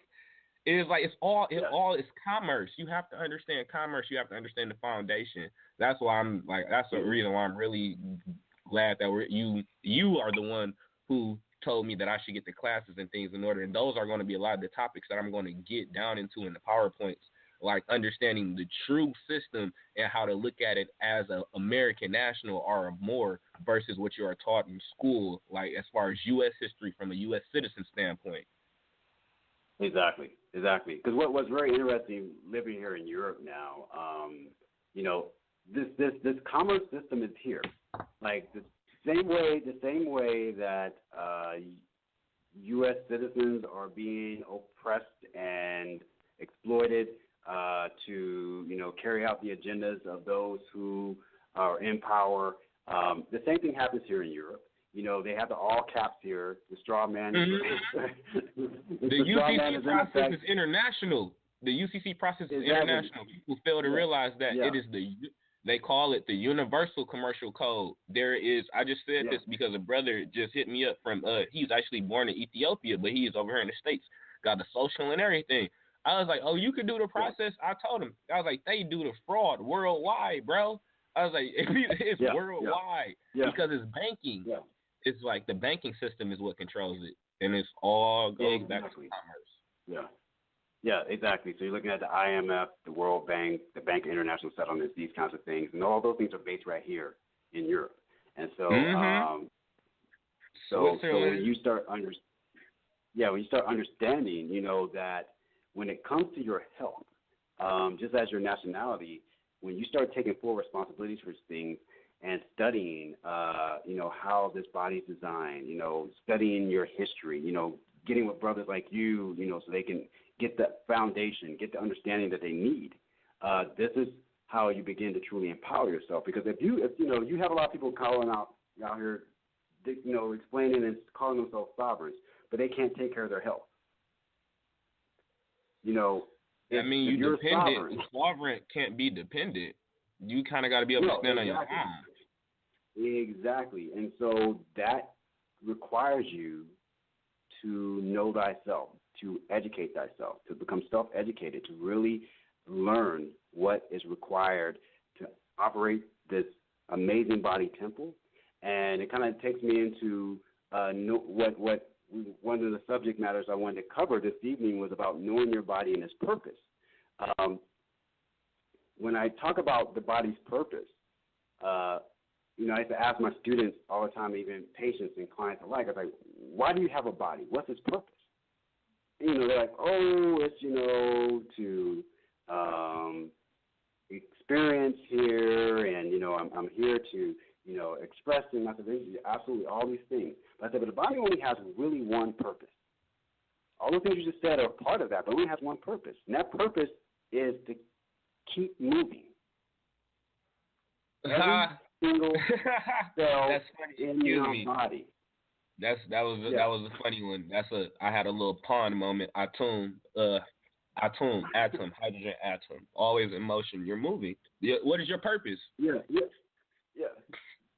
It's like it's commerce. You have to understand commerce. You have to understand the foundation. That's why that's the reason why I'm really glad that you are the one who told me that I should get the classes and things in order. And those are going to be a lot of the topics that I'm going to get down into in the PowerPoints, like understanding the true system and how to look at it as an American national or more versus what you are taught in school, like as far as U.S. history from a U.S. citizen standpoint. Exactly. Because what was very interesting living here in Europe now, this commerce system is here, like the same way that U.S. citizens are being oppressed and exploited to carry out the agendas of those who are in power. The same thing happens here in Europe. They have the all caps here. The straw man. Mm-hmm. The UCC process is international. The UCC process is international. People fail to realize that it is they call it the Universal Commercial Code. I just said this because a brother just hit me up from, he's actually born in Ethiopia, but he is over here in the States, got the social and everything. I was like, oh, you can do the process? I told him. I was like, they do the fraud worldwide, bro. I was like, it's worldwide because it's banking. Yeah. It's like the banking system is what controls it, and it's all goes back to commerce. Yeah, exactly. So you're looking at the IMF, the World Bank, the Bank of International Settlements, these kinds of things, and all those things are based right here in Europe. And so, so when you start understanding, that when it comes to your health, just as your nationality, when you start taking full responsibilities for things and studying, how this body's designed, studying your history, getting with brothers like you, so they can get the foundation, get the understanding that they need. This is how you begin to truly empower yourself. Because if you have a lot of people calling out here, explaining and calling themselves sovereigns, but they can't take care of their health. You're dependent. Sovereign can't be dependent. You kind of got to be able to stand on your own. Exactly. And so that requires you to know thyself, to educate thyself, to become self-educated, to really learn what is required to operate this amazing body temple. And it kind of takes me into what one of the subject matters I wanted to cover this evening was about knowing your body and its purpose. When I talk about the body's purpose, I used to ask my students all the time, even patients and clients alike, I was like, why do you have a body? What's its purpose? And, they're like, oh, it's, to experience here, and, I'm here to, express and absolutely all these things. But I said, but the body only has really one purpose. All the things you just said are part of that, but it only has one purpose. And that purpose is to keep moving. Every single cell in your body. That was a funny one. I had a little pond moment. ATUM, hydrogen atom, always in motion. You're moving. What is your purpose? Yeah.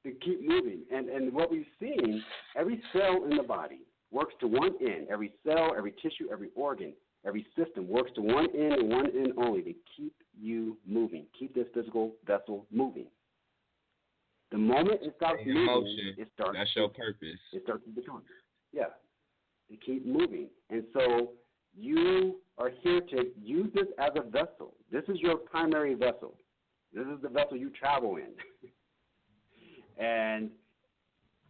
To keep moving. And what we've seen, every cell in the body works to one end. Every cell, every tissue, every organ every system works to one end and one end only, to keep you moving, keep this physical vessel moving. The moment it stops moving, motion. That's your purpose. It starts to become, to keep moving. And so you are here to use this as a vessel. This is your primary vessel. This is the vessel you travel in. And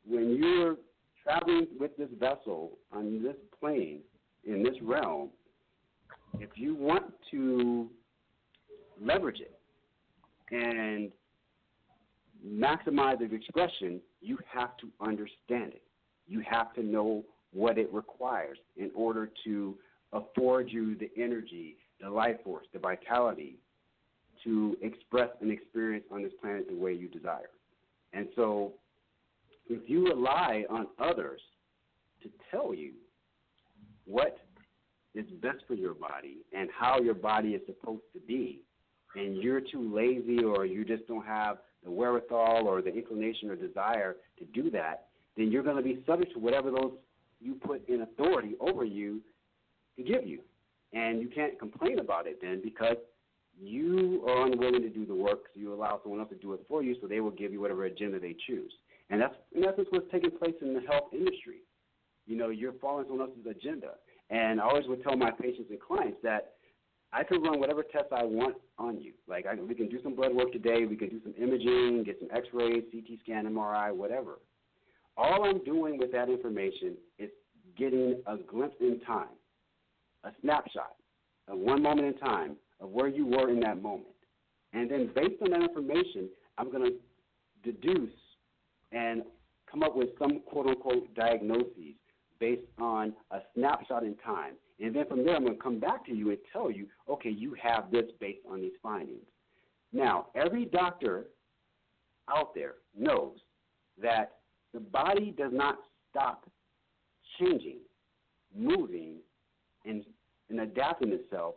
when you're traveling with this vessel on this plane, in this realm, if you want to leverage it and maximize its expression, you have to understand it. You have to know what it requires in order to afford you the energy, the life force, the vitality to express and experience on this planet the way you desire. And so if you rely on others to tell you what is best for your body and how your body is supposed to be, and you're too lazy or you just don't have the wherewithal or the inclination or desire to do that, then you're going to be subject to whatever those you put in authority over you to give you. And you can't complain about it then, because you are unwilling to do the work, so you allow someone else to do it for you, so they will give you whatever agenda they choose. And that's in essence what's taking place in the health industry. You know, you're following someone else's agenda. And I always would tell my patients and clients that I could run whatever tests I want on you. Like, we can do some blood work today, we can do some imaging, get some x-rays, CT scan, MRI, whatever. All I'm doing with that information is getting a glimpse in time, a snapshot of one moment in time of where you were in that moment. And then based on that information, I'm going to deduce and come up with some quote-unquote diagnoses based on a snapshot in time. And then from there, I'm going to come back to you and tell you, okay, you have this based on these findings. Now, every doctor out there knows that the body does not stop changing, moving, and adapting itself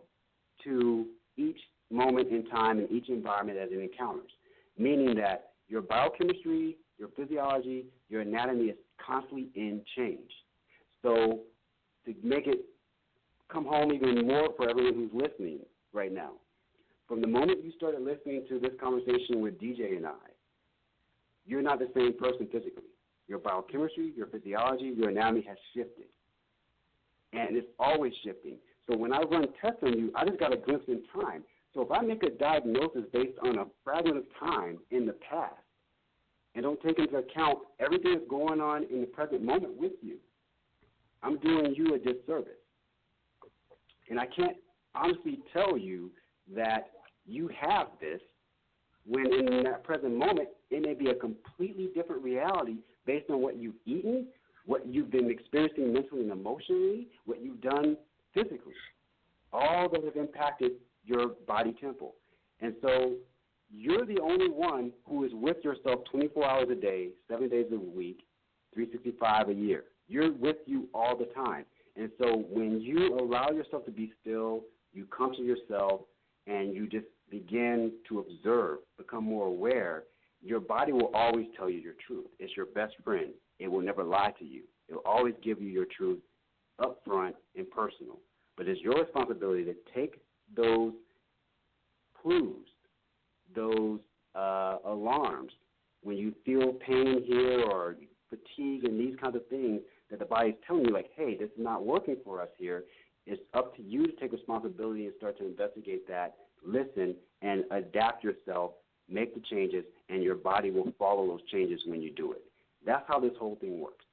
to each moment in time and each environment as it encounters, meaning that your biochemistry, your physiology, your anatomy is constantly in change. So to make it come home even more for everyone who's listening right now, from the moment you started listening to this conversation with DJ and I, you're not the same person physically. Your biochemistry, your physiology, your anatomy has shifted. And it's always shifting. So when I run tests on you, I just got a glimpse in time. So if I make a diagnosis based on a fragment of time in the past and don't take into account everything that's going on in the present moment with you, I'm doing you a disservice. And I can't honestly tell you that you have this when in that present moment it may be a completely different reality based on what you've eaten, what you've been experiencing mentally and emotionally, what you've done physically. All that have impacted your body temple. And so you're the only one who is with yourself 24 hours a day, 7 days a week, 365 a year. You're with you all the time. And so when you allow yourself to be still, you come to yourself, and you just begin to observe, become more aware, your body will always tell you your truth. It's your best friend. It will never lie to you. It will always give you your truth up front and personal. But it's your responsibility to take those clues, those alarms, when you feel pain here or fatigue and these kinds of things that the body is telling you, like, hey, this is not working for us here. It's up to you to take responsibility and start to investigate that, listen, and adapt yourself, make the changes, and your body will follow those changes when you do it. That's how this whole thing works.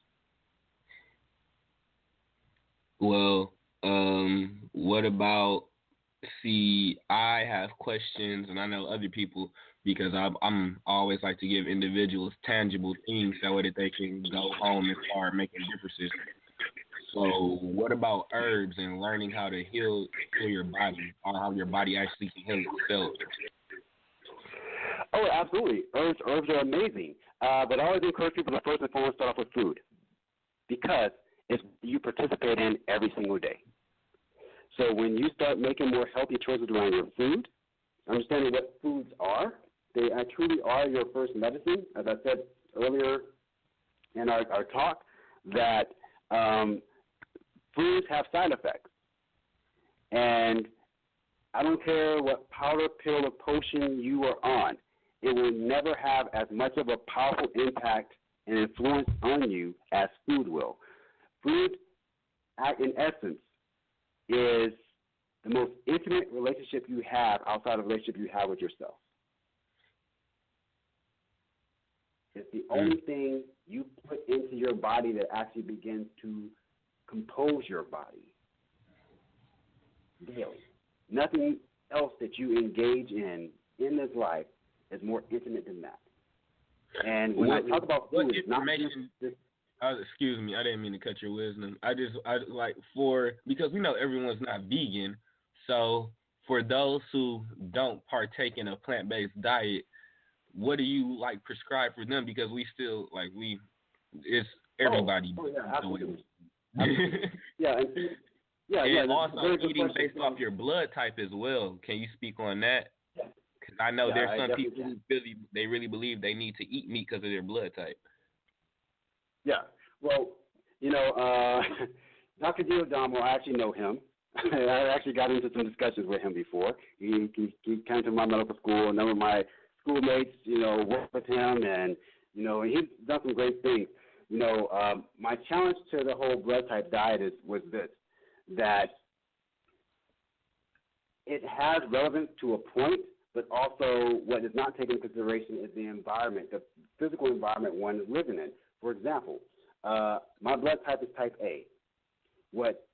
Well, what about, I have questions, and I know other people, because I'm always like to give individuals tangible things so that they can go home and start making differences. So what about herbs and learning how to heal your body, or how your body actually can heal itself? Oh, absolutely. Herbs are amazing. But I always encourage people to first and foremost start off with food, because it's you participate in every single day. So when you start making more healthy choices around your food, understanding what foods are, they truly are your first medicine. As I said earlier in our talk, that foods have side effects. And I don't care what powder, pill, or potion you are on, it will never have as much of a powerful impact and influence on you as food will. Food, in essence, is the most intimate relationship you have outside of the relationship you have with yourself. It's the only thing you put into your body that actually begins to compose your body daily. Nothing else that you engage in this life is more intimate than that. And when I talk about food, it's not just excuse me, I didn't mean to cut your wisdom. Because we know everyone's not vegan, so for those who don't partake in a plant-based diet, what do you prescribe for them? Because we still it's everybody. Absolutely. And also eating based off your blood type as well. Can you speak on that? Because I know there's some people who really believe they need to eat meat because of their blood type. Yeah. Well, Dr. Giordano, I actually know him. I actually got into some discussions with him before. He came to my medical school. A number of my schoolmates, worked with him, and he's done some great things. My challenge to the whole blood type diet was this: that it has relevance to a point, but also what is not taken into consideration is the environment, the physical environment one is living in. For example, my blood type is type A. What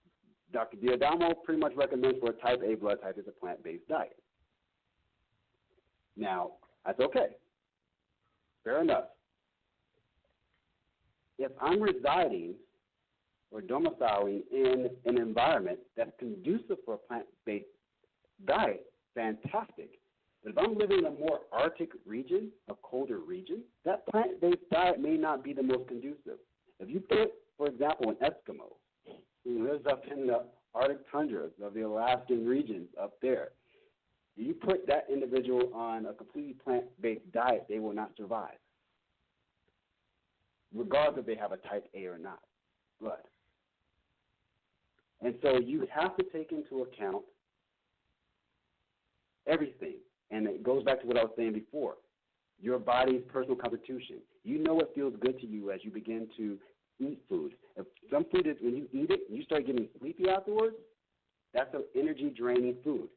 Dr. Giordano pretty much recommends for a type A blood type is a plant-based diet. Now, that's okay. Fair enough. If I'm residing or domiciling in an environment that's conducive for a plant-based diet, fantastic. But if I'm living in a more Arctic region, a colder region, that plant-based diet may not be the most conducive. If you put, for example, an Eskimo who lives up in the Arctic tundras of the Alaskan regions up there, you put that individual on a completely plant-based diet, they will not survive, regardless if they have a type A or not blood. And so you have to take into account everything. And it goes back to what I was saying before, your body's personal constitution. You know what feels good to you as you begin to eat food. If some food is, when you eat it and you start getting sleepy afterwards, that's an energy-draining food.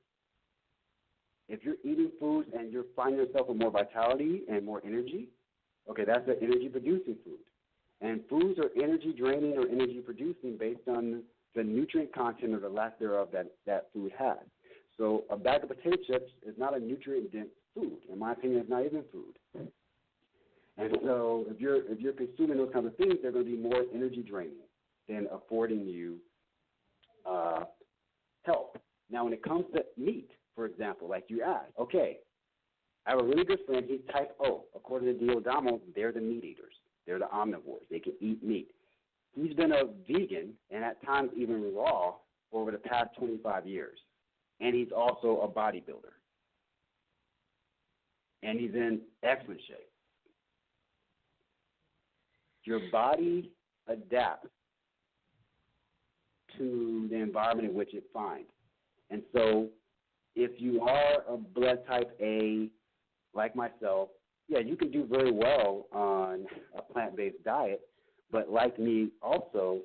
If you're eating foods and you're finding yourself with more vitality and more energy, okay, that's an energy-producing food. And foods are energy-draining or energy-producing based on the nutrient content or the lack thereof that food has. So a bag of potato chips is not a nutrient-dense food. In my opinion, it's not even food. And so if you're consuming those kinds of things, they're going to be more energy-draining than affording you health. Now, when it comes to meat, for example, like you asked, okay, I have a really good friend. He's type O. According to Giordano, they're the meat eaters. They're the omnivores. They can eat meat. He's been a vegan and at times even raw for over the past 25 years. And he's also a bodybuilder. And he's in excellent shape. Your body adapts to the environment in which it finds. And so if you are a blood type A, like myself, yeah, you can do very well on a plant-based diet. But like me also,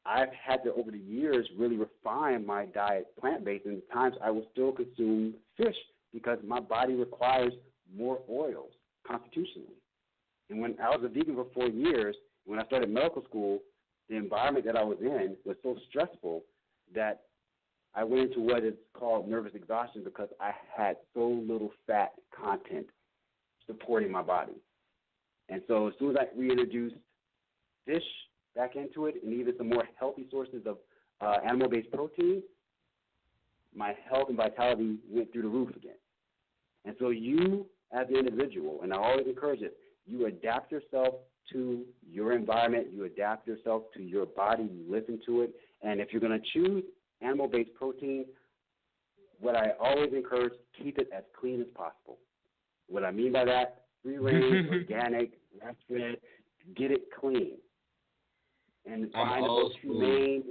I've had to, over the years, really refine my diet plant-based, and at times I will still consume fish because my body requires more oils constitutionally. And when I was a vegan for 4 years, when I started medical school, the environment that I was in was so stressful that I went into what is called nervous exhaustion because I had so little fat content supporting my body. And so as soon as I reintroduced fish back into it and even some more healthy sources of animal-based protein, my health and vitality went through the roof again. And so you, as an individual, and I always encourage it, you adapt yourself to your environment, you adapt yourself to your body, you listen to it, and if you're going to choose animal-based protein, what I always encourage, keep it as clean as possible. What I mean by that, free-range, organic, grass-fed, get it clean. And find the most humane.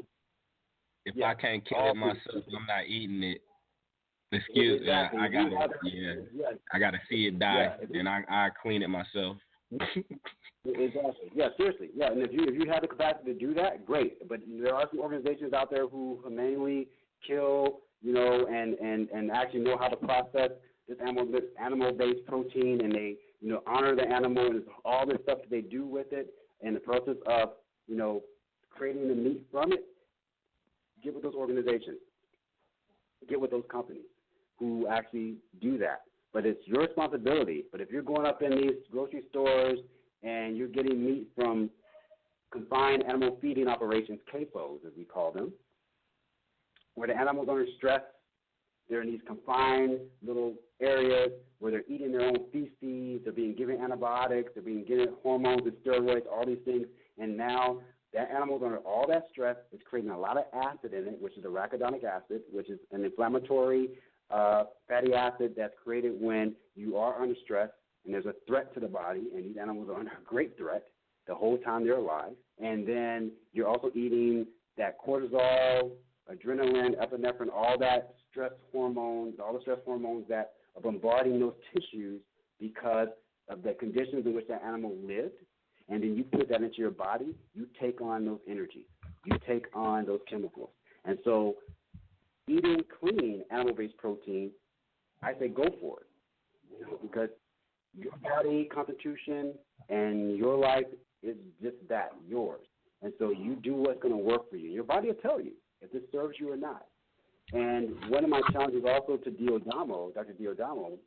If I can't kill it myself, I'm not eating it. Excuse me, exactly. I gotta see it die, and I clean it myself. Exactly. Yeah, seriously. Yeah, and if you have the capacity to do that, great. But there are some organizations out there who humanely kill, and actually know how to process this animal-based protein, and they, honor the animal and all this stuff that they do with it, and the process of, creating the meat from it. Get with those organizations. Get with those companies who actually do that. But it's your responsibility. But if you're going up in these grocery stores and you're getting meat from confined animal feeding operations, CAFOs, as we call them, where the animals are under stress, they're in these confined little areas where they're eating their own feces, they're being given antibiotics, they're being given hormones and steroids, all these things, and now that animal's under all that stress. It's creating a lot of acid in it, which is arachidonic acid, which is an inflammatory fatty acid that's created when you are under stress and there's a threat to the body, and these animals are under a great threat the whole time they're alive. And then you're also eating that cortisol, adrenaline, epinephrine, all that stress hormones, all the stress hormones that are bombarding those tissues because of the conditions in which that animal lived. And then you put that into your body, you take on those energies, you take on those chemicals. And so eating clean animal-based protein, I say go for it, because your body constitution and your life is just that, yours. And so you do what's going to work for you. Your body will tell you if this serves you or not. And one of my challenges also to Dr. Diodamo,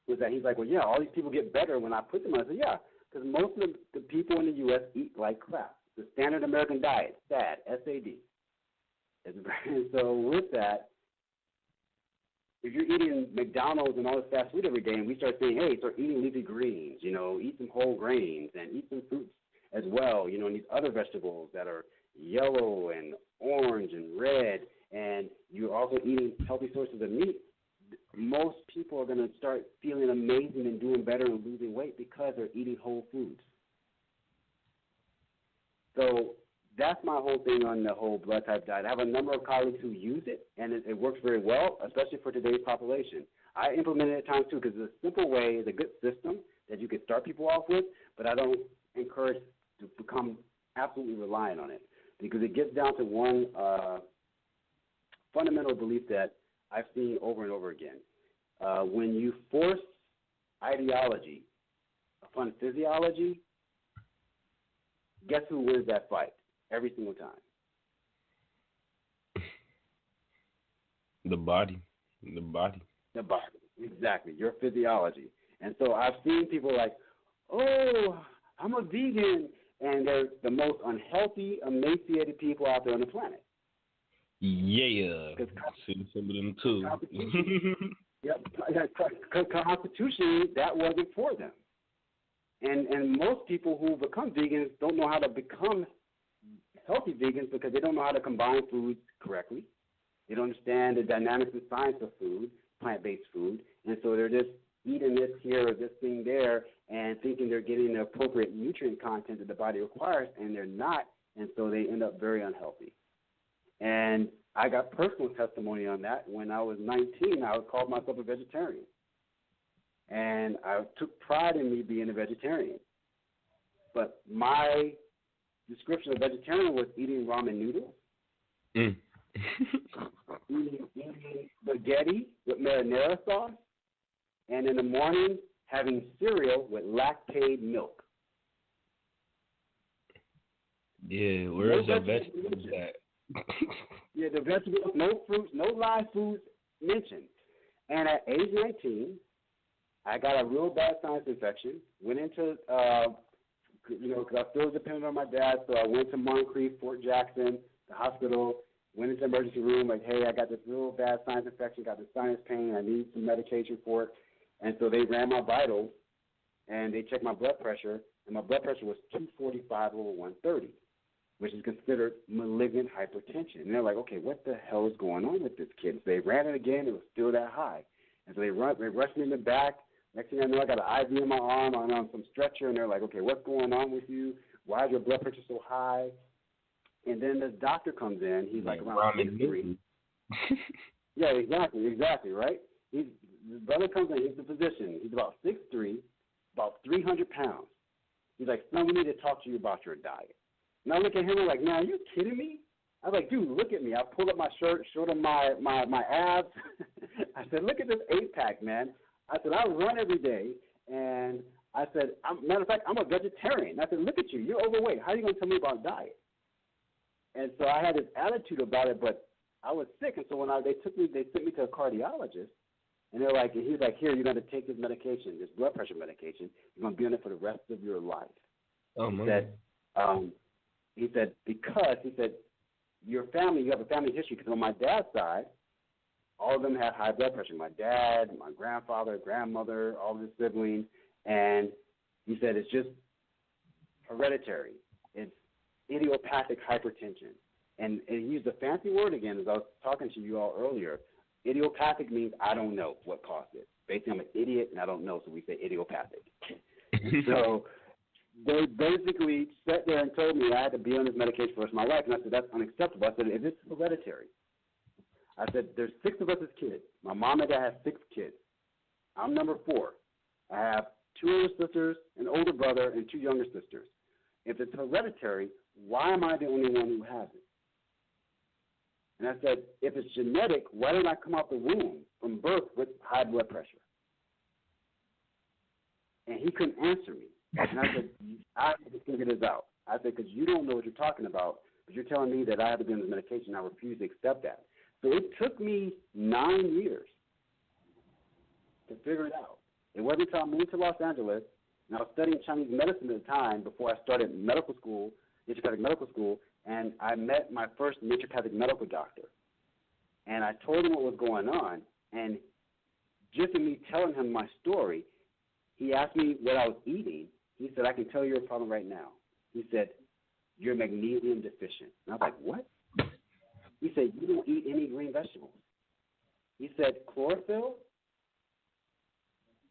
was that he's like, well, yeah, all these people get better when I put them on. I said, yeah, because most of the people in the U.S. eat like crap. The standard American diet, SAD, S-A-D. And so with that, if you're eating McDonald's and all this fast food every day, and we start saying, hey, start eating leafy greens, eat some whole grains and eat some fruits as well, and these other vegetables that are yellow and orange and red, and you're also eating healthy sources of meat, most people are going to start feeling amazing and doing better and losing weight because they're eating whole foods. So that's my whole thing on the whole blood type diet. I have a number of colleagues who use it, and it works very well, especially for today's population. I implement it at times, too, because it's a simple way, it's a good system that you can start people off with, but I don't encourage to become absolutely reliant on it, because it gets down to one fundamental belief that I've seen over and over again. When you force ideology upon physiology, guess who wins that fight every single time? The body. The body, exactly, your physiology. And so I've seen people like, oh, I'm a vegan, and they're the most unhealthy, emaciated people out there on the planet. Yeah, seen some of them too. Constitutionally, that wasn't for them. And most people who become vegans don't know how to become healthy vegans because they don't know how to combine foods correctly. They don't understand the dynamics and science of food, plant-based food, and so they're just eating this here or this thing there and thinking they're getting the appropriate nutrient content that the body requires, and they're not, and so they end up very unhealthy. And I got personal testimony on that. When I was 19, I called myself a vegetarian. And I took pride in me being a vegetarian. But my description of vegetarian was eating ramen noodles, eating spaghetti with marinara sauce, and in the morning having cereal with lactate milk. Yeah, where is the vegetables at? Yeah, the vegetables, no fruits, no live foods mentioned. And at age 19, I got a real bad sinus infection. Went into, because I still dependent on my dad, so I went to Moncrief, Fort Jackson, the hospital, went into the emergency room, like, hey, I got this real bad sinus infection, got this sinus pain, I need some medication for it. And so they ran my vitals, and they checked my blood pressure, and my blood pressure was 245 over 130. Which is considered malignant hypertension. And they're like, okay, what the hell is going on with this kid? So they ran it again. It was still that high. And so they rushed me in the back. Next thing I know, I got an IV in my arm. I'm on some stretcher, and they're like, okay, what's going on with you? Why is your blood pressure so high? And then the doctor comes in. He's like around ramen 6'3". Yeah, exactly, right? His brother comes in. He's the physician. He's about 6'3", about 300 pounds. He's like, son, we need to talk to you about your diet. And I look at him and I'm like, man, are you kidding me? I was like, dude, look at me. I pulled up my shirt, showed him my abs. I said, look at this 8-pack, man. I said, I run every day. And I said, matter of fact, I'm a vegetarian. I said, look at you. You're overweight. How are you going to tell me about diet? And so I had this attitude about it, but I was sick. And so when they sent me to a cardiologist. And they're like, and he's like, here, you're going to take this medication, this blood pressure medication. You're going to be on it for the rest of your life. Oh, he said, because your family, you have a family history. Because on my dad's side, all of them had high blood pressure. My dad, my grandfather, grandmother, all of his siblings. And he said it's just hereditary. It's idiopathic hypertension. And he used a fancy word again, as I was talking to you all earlier. Idiopathic means I don't know what caused it. Basically, I'm an idiot and I don't know, so we say idiopathic. So they basically sat there and told me I had to be on this medication for the rest of my life, and I said, that's unacceptable. I said, if it's hereditary, I said, there's 6 of us as kids. My mom and dad have 6 kids. I'm number 4. I have 2 older sisters, an older brother, and 2 younger sisters. If it's hereditary, why am I the only one who has it? And I said, if it's genetic, why didn't I come out the womb from birth with high blood pressure? And he couldn't answer me. And I said, I have to figure this out. I said, because you don't know what you're talking about, but you're telling me that I have to be on this medication. I refuse to accept that. So it took me 9 years to figure it out. It wasn't until I moved to Los Angeles, and I was studying Chinese medicine at the time before I started medical school, naturopathic medical school, and I met my first naturopathic medical doctor. And I told him what was going on, and just in me telling him my story, he asked me what I was eating. He said, I can tell you your problem right now. He said, you're magnesium deficient. And I was like, what? He said, you don't eat any green vegetables. He said, chlorophyll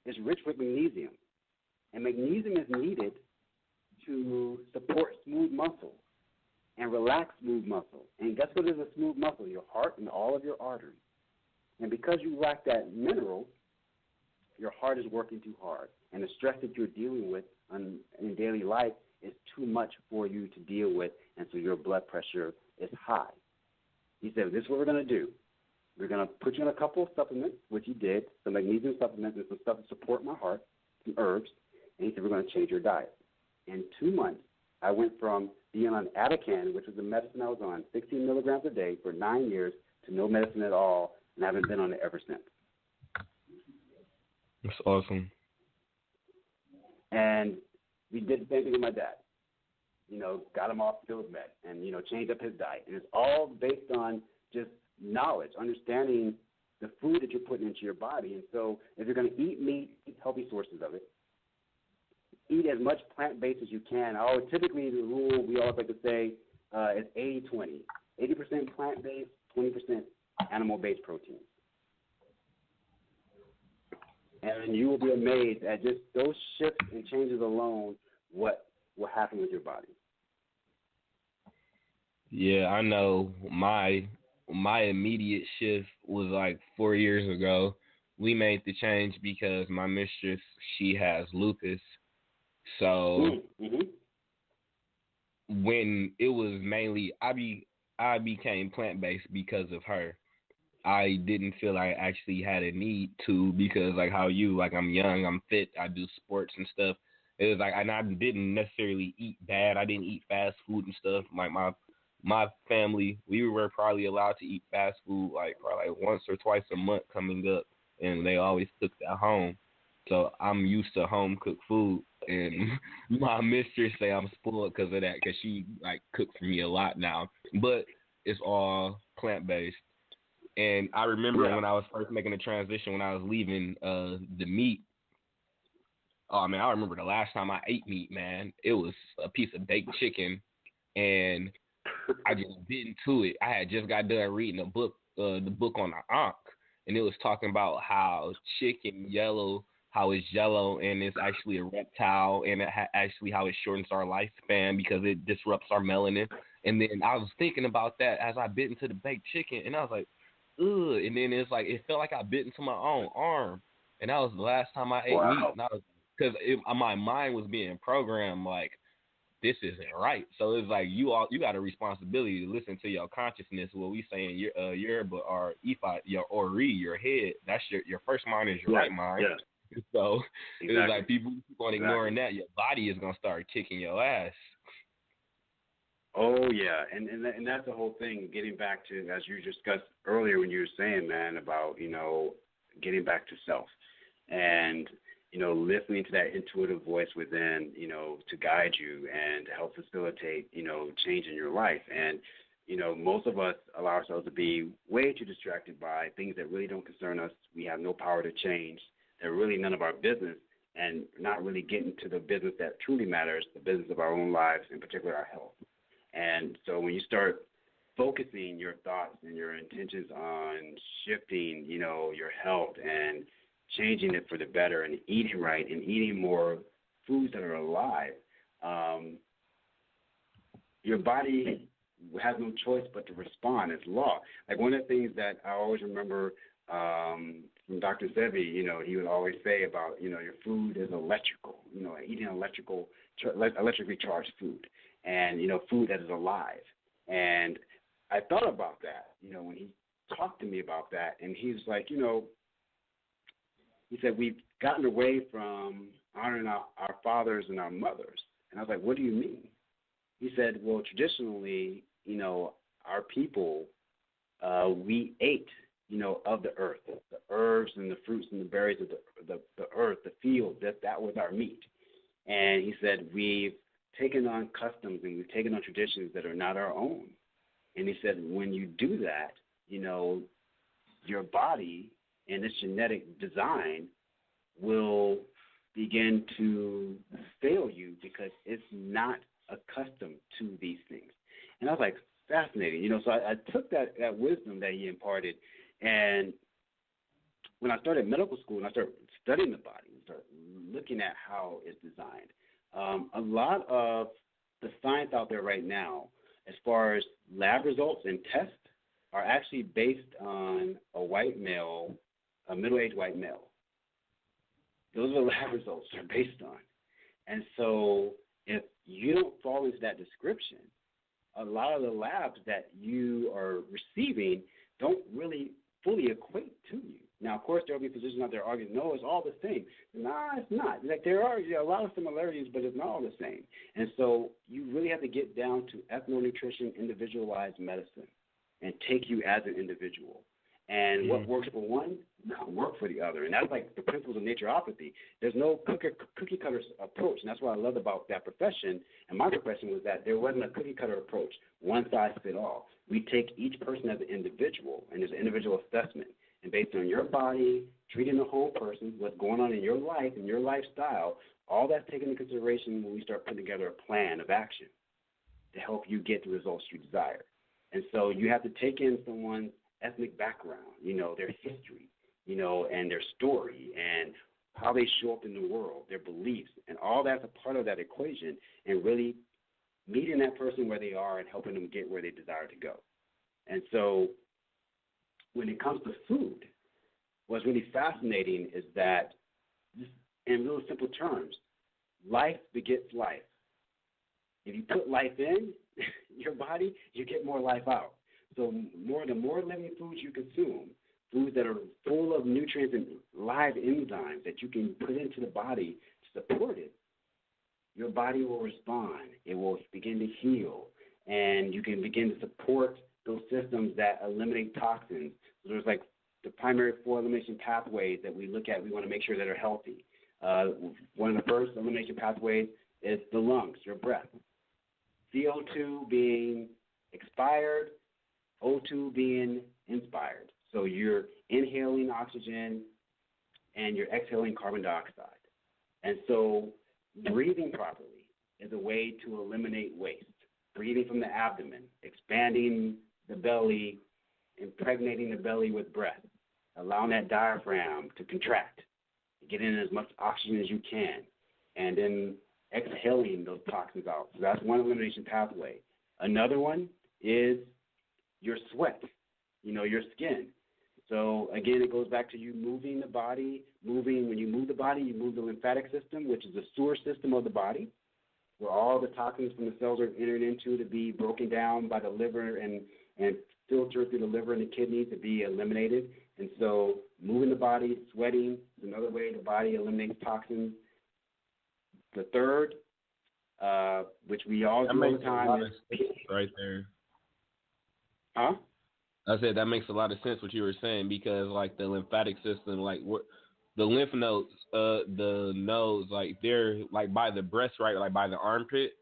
is rich with magnesium, and magnesium is needed to support smooth muscle and relax smooth muscle. And guess what is a smooth muscle? Your heart and all of your arteries. And because you lack that mineral, your heart is working too hard, and the stress that you're dealing with in daily life is too much for you to deal with, and so your blood pressure is high. He said, this is what we're going to do. We're going to put you on a couple of supplements, which he did, some magnesium supplements and some stuff to support my heart, some herbs, and he said, we're going to change your diet. In 2 months, I went from being on ATUM, which was the medicine I was on, 16 milligrams a day for 9 years, to no medicine at all, and I haven't been on it ever since. That's awesome. And we did the same thing with my dad. Got him off Phil's med and, changed up his diet. And it's all based on just knowledge, understanding the food that you're putting into your body. And so if you're going to eat meat, eat healthy sources of it. Eat as much plant-based as you can. Typically, the rule we always like to say is 80-20. 80% plant-based, 20% animal-based protein. And you will be amazed at just those shifts and changes alone, what will happen with your body. Yeah, I know my immediate shift was like 4 years ago. We made the change because my mistress, she has lupus. So when it was mainly, I became plant-based because of her. I didn't feel I actually had a need to, because like how you, like I'm young, I'm fit, I do sports and stuff. It was like, and I didn't necessarily eat bad. I didn't eat fast food and stuff. Like my family, we were probably allowed to eat fast food like probably once or twice a month coming up, and they always cooked at home. So I'm used to home cooked food, and my mistress say I'm spoiled because of that, because she like cooks for me a lot now. But it's all plant based. And I remember when I was first making the transition, when I was leaving the meat. Oh man, I remember the last time I ate meat, man. It was a piece of baked chicken, and I just bit into it. I had just got done reading the book on the Ankh, and it was talking about how chicken how it's yellow, and it's actually a reptile, and actually how it shortens our lifespan because it disrupts our melanin. And then I was thinking about that as I bit into the baked chicken, and I was like, ugh. And then it's like it felt like I bit into my own arm, and that was the last time I ate meat. Wow. And I was because my mind was being programmed like this isn't right. So it's like you got a responsibility to listen to your consciousness. What we say in Yoruba or Ifa, your ori, your head. That's your first mind is your right mind. Yeah. So Exactly. it's like people keep on ignoring that. Your body is gonna start kicking your ass. Oh yeah, and that's the whole thing. Getting back to, as you discussed earlier when you were saying, man, about getting back to self, and listening to that intuitive voice within, to guide you and to help facilitate, change in your life. And most of us allow ourselves to be way too distracted by things that really don't concern us. We have no power to change. They're really none of our business, and not really getting to the business that truly matters, the business of our own lives, in particular our health. And so when you start focusing your thoughts and your intentions on shifting, your health and changing it for the better and eating right and eating more foods that are alive, your body has no choice but to respond. It's law. Like one of the things that I always remember from Dr. Sebi, he would always say about, your food is electrical, eating electrically charged food. And, food that is alive. And I thought about that, when he talked to me about that. And he was like, he said, we've gotten away from honoring our fathers and our mothers. And I was like, what do you mean? He said, well, traditionally, our people, we ate, of the earth, the herbs and the fruits and the berries of the earth, the field, that was our meat. And he said, we've taken on customs and we've taken on traditions that are not our own. And he said, when you do that, your body and its genetic design will begin to fail you because it's not accustomed to these things. And I was like, fascinating. So I took that wisdom that he imparted, and when I started medical school and I started studying the body and started looking at how it's designed, a lot of the science out there right now, as far as lab results and tests, are actually based on a white male, a middle-aged white male. Those are the lab results they're based on. And so if you don't fall into that description, a lot of the labs that you are receiving don't really fully equate to you. Now, of course, there will be physicians out there arguing, no, it's all the same. No, it's not. Like, there are a lot of similarities, but it's not all the same. And so you really have to get down to ethno-nutrition, individualized medicine, and take you as an individual. And what works for one doesn't work for the other. And that's like the principles of naturopathy. There's no cookie-cutter approach, and that's what I loved about that profession. And my profession was that there wasn't a cookie-cutter approach, one size fit all. We take each person as an individual, and there's an individual assessment. And based on your body, treating the whole person, what's going on in your life and your lifestyle, all that's taken into consideration when we start putting together a plan of action to help you get the results you desire. And so you have to take in someone's ethnic background, their history, and their story and how they show up in the world, their beliefs, and all that's a part of that equation, and really meeting that person where they are and helping them get where they desire to go. And so when it comes to food, what's really fascinating is that, in real simple terms, life begets life. If you put life in your body, you get more life out. So the more living foods you consume, foods that are full of nutrients and live enzymes that you can put into the body to support it, your body will respond. It will begin to heal, and you can begin to support those systems that eliminate toxins. So there's like the primary 4 elimination pathways that we look at. We want to make sure that are healthy. One of the first elimination pathways is the lungs, your breath. CO2 being expired, O2 being inspired. So you're inhaling oxygen and you're exhaling carbon dioxide. And so breathing properly is a way to eliminate waste. Breathing from the abdomen, expanding the belly, impregnating the belly with breath, allowing that diaphragm to contract, get in as much oxygen as you can, and then exhaling those toxins out. So that's one elimination pathway. Another one is your sweat, your skin. So, again, it goes back to you moving the body. When you move the body, you move the lymphatic system, which is the sewer system of the body, where all the toxins from the cells are entered into to be broken down by the liver and filtered through the liver and the kidney to be eliminated. And so moving the body, sweating is another way the body eliminates toxins. The third, which we all do all the time, is right there. Huh? I said that makes a lot of sense what you were saying, because like the lymphatic system, like the lymph nodes, the nodes, like they're like by the breast, right? Like by the armpit.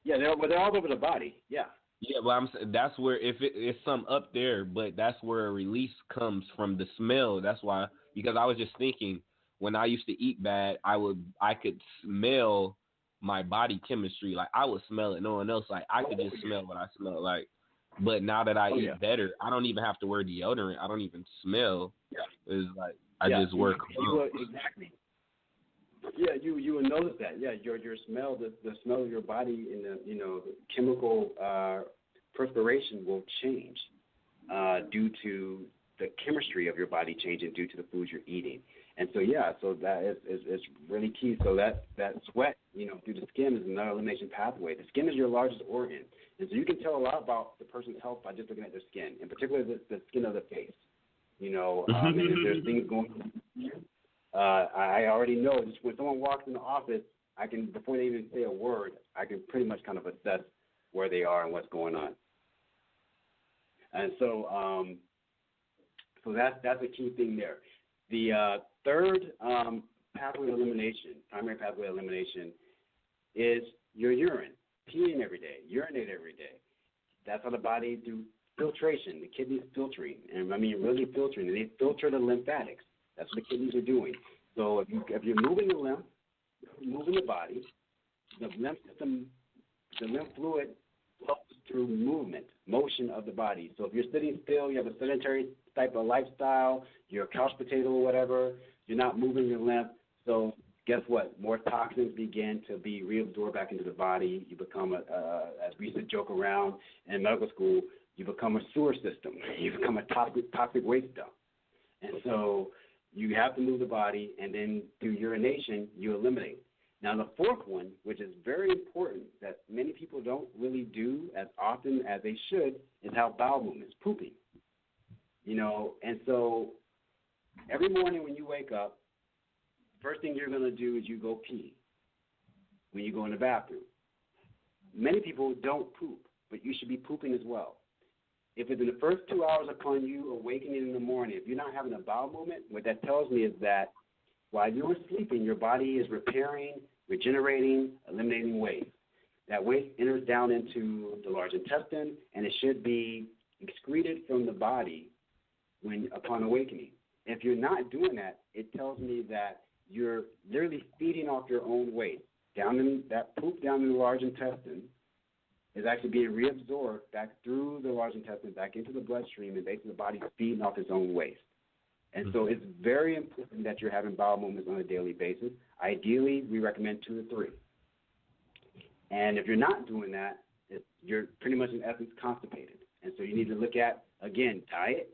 Yeah, they're all over the body. Yeah. Yeah, but I'm saying that's where it's some up there, but that's where a release comes from the smell. That's why, because I was just thinking when I used to eat bad, I could smell my body chemistry. Like I would smell it. No one else. Like I could just smell what I smell like. But now that I eat better, I don't even have to wear deodorant. I don't even smell. Yeah. It's like I just work. Exactly. Yeah, you will notice that. Yeah, your smell, the smell of your body, and the chemical perspiration will change due to the chemistry of your body changing due to the foods you're eating. And so so that is really key. So that sweat, through the skin is another elimination pathway. The skin is your largest organ, and so you can tell a lot about the person's health by just looking at their skin, and particularly the skin of the face. And if there's things going on. I already know just when someone walks in the office, I can, before they even say a word, I can pretty much kind of assess where they are and what's going on. And so, that's a key thing there. The third pathway of elimination, primary pathway of elimination, is your urine. Peeing every day, urinate every day. That's how the body do filtration. The kidneys filtering, and really filtering. They filter the lymphatics. That's what the kidneys are doing. So if you're moving the lymph, moving the body, the lymph system, the lymph fluid helps through motion of the body. So if you're sitting still, you have a sedentary type of lifestyle, you're a couch potato or whatever, you're not moving your lymph. So guess what? More toxins begin to be reabsorbed back into the body. You become as we used to joke around in medical school, you become a sewer system. You become a toxic waste dump. And so you have to move the body, and then through urination, you eliminate. Now, the fourth one, which is very important that many people don't really do as often as they should, is how bowel movements, pooping. And so every morning when you wake up, first thing you're going to do is you go pee when you go in the bathroom. Many people don't poop, but you should be pooping as well. If it's in the first 2 hours upon you awakening in the morning, if you're not having a bowel movement, what that tells me is that while you're sleeping, your body is repairing, regenerating, eliminating waste. That waste enters down into the large intestine, and it should be excreted from the body upon awakening. If you're not doing that, it tells me that you're literally feeding off your own waste. That poop down in the large intestine is actually being reabsorbed back through the large intestine, back into the bloodstream, and basically the body's feeding off its own waste. And so it's very important that you're having bowel movements on a daily basis. Ideally, we recommend 2 to 3. And if you're not doing that, you're pretty much in essence constipated. And so you need to look at, again, diet,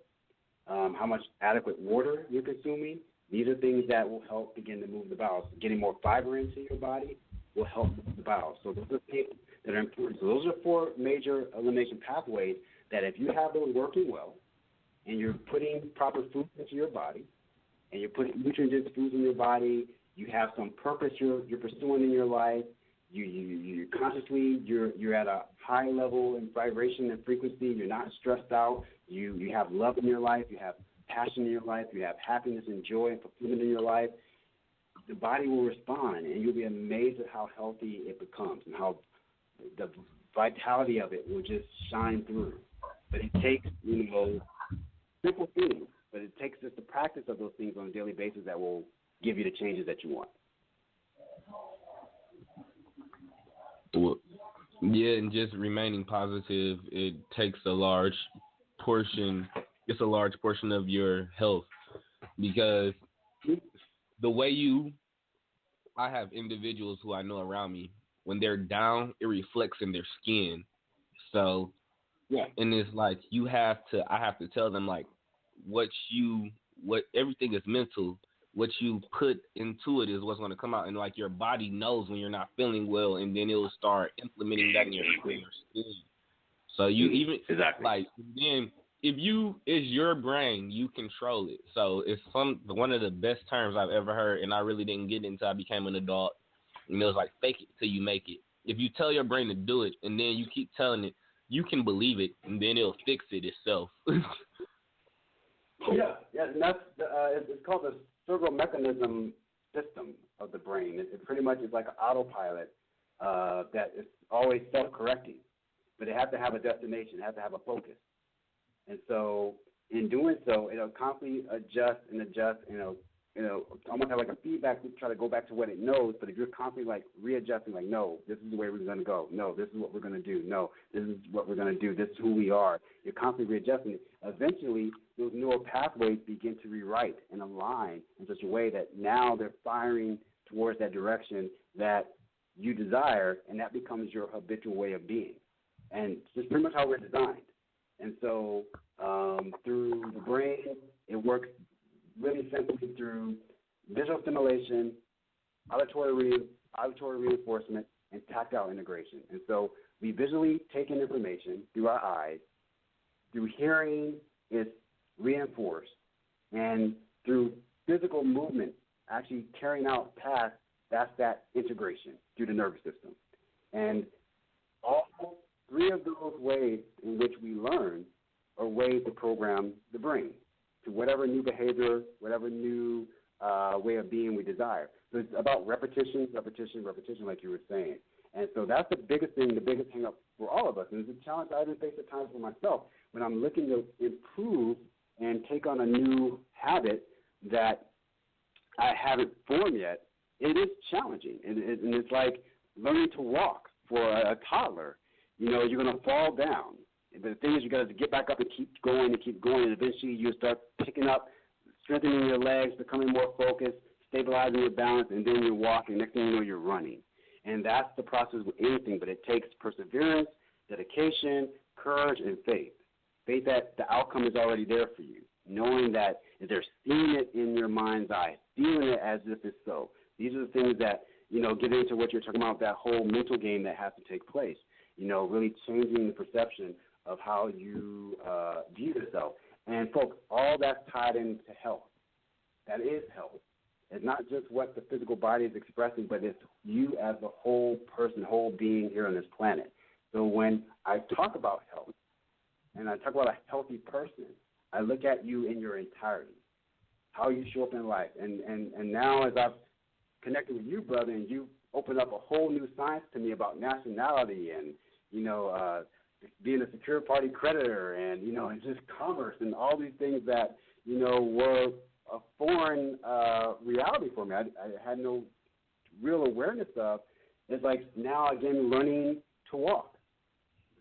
how much adequate water you're consuming. These are things that will help begin to move the bowels. Getting more fiber into your body will help move the bowels. So those are things that are important. So those are 4 major elimination pathways that if you have those working well, and you're putting proper foods into your body, and you're putting nutrient-dense foods in your body, you have some purpose you're pursuing in your life, you're consciously, you're at a high level in vibration and frequency, you're not stressed out, you have love in your life, you have passion in your life, you have happiness and joy and fulfillment in your life, the body will respond, and you'll be amazed at how healthy it becomes and how the vitality of it will just shine through. But it takes, simple things, but it takes just the practice of those things on a daily basis that will give you the changes that you want. Well, yeah, and just remaining positive, it takes a large portion. It's a large portion of your health, because the way I have individuals who I know around me, when they're down, it reflects in their skin. So, Yeah. and it's like I have to tell them like what everything is mental. What you put into it is what's going to come out, and like your body knows when you're not feeling well, and then it'll start implementing that in your skin. So you even exactly like then if it's your brain, you control it. So it's one of the best terms I've ever heard, and I really didn't get it until I became an adult. And it was like fake it till you make it. If you tell your brain to do it, and then you keep telling it, you can believe it, and then it'll fix it itself. Yeah, and that's it's called the cerebral mechanism system of the brain. It pretty much is like an autopilot that is always self-correcting, but it has to have a destination, it has to have a focus. And so in doing so, it'll constantly adjust, almost have like a feedback loop, try to go back to what it knows. But if you're constantly like readjusting, like, no, this is the way we're going to go. No, this is what we're going to do. No, this is what we're going to do. This is who we are. You're constantly readjusting it. Eventually, those neural pathways begin to rewrite and align in such a way that now they're firing towards that direction that you desire, and that becomes your habitual way of being. And it's pretty much how we're designed. And so through the brain, it works really simply through visual stimulation, auditory reinforcement, and tactile integration. And so we visually take in information through our eyes. Through hearing, it's reinforced. And through physical movement, actually carrying out tasks, that's that integration through the nervous system. And all three of those ways in which we learn are ways to program the brain to whatever new behavior, whatever new way of being we desire. So it's about repetition, like you were saying. And so that's the biggest thing, the biggest hang up for all of us. And it's a challenge I even face at times for myself when I'm looking to improve and take on a new habit that I haven't formed yet. It is challenging. And it's like learning to walk for a toddler. You know, you're going to fall down. But the thing is, you got to get back up and keep going, and eventually you start picking up, strengthening your legs, becoming more focused, stabilizing your balance, and then you're walking. Next thing you know, you're running. And that's the process with anything, but it takes perseverance, dedication, courage, and faith. Faith that the outcome is already there for you, knowing that they're seeing it in your mind's eye, feeling it as if it's so. These are the things that, you know, get into what you're talking about, that whole mental game that has to take place, you know, really changing the perception of how you view yourself. And, folks, all that's tied into health. That is health. It's not just what the physical body is expressing, but it's you as the whole person, whole being here on this planet. So when I talk about health and I talk about a healthy person, I look at you in your entirety, how you show up in life. And now as I've connected with you, brother, and you opened up a whole new science to me about nationality and, you know, being a secure party creditor and, you know, and just commerce and all these things that, you know, were a foreign reality for me. I had no real awareness of. It's like now, again, learning to walk.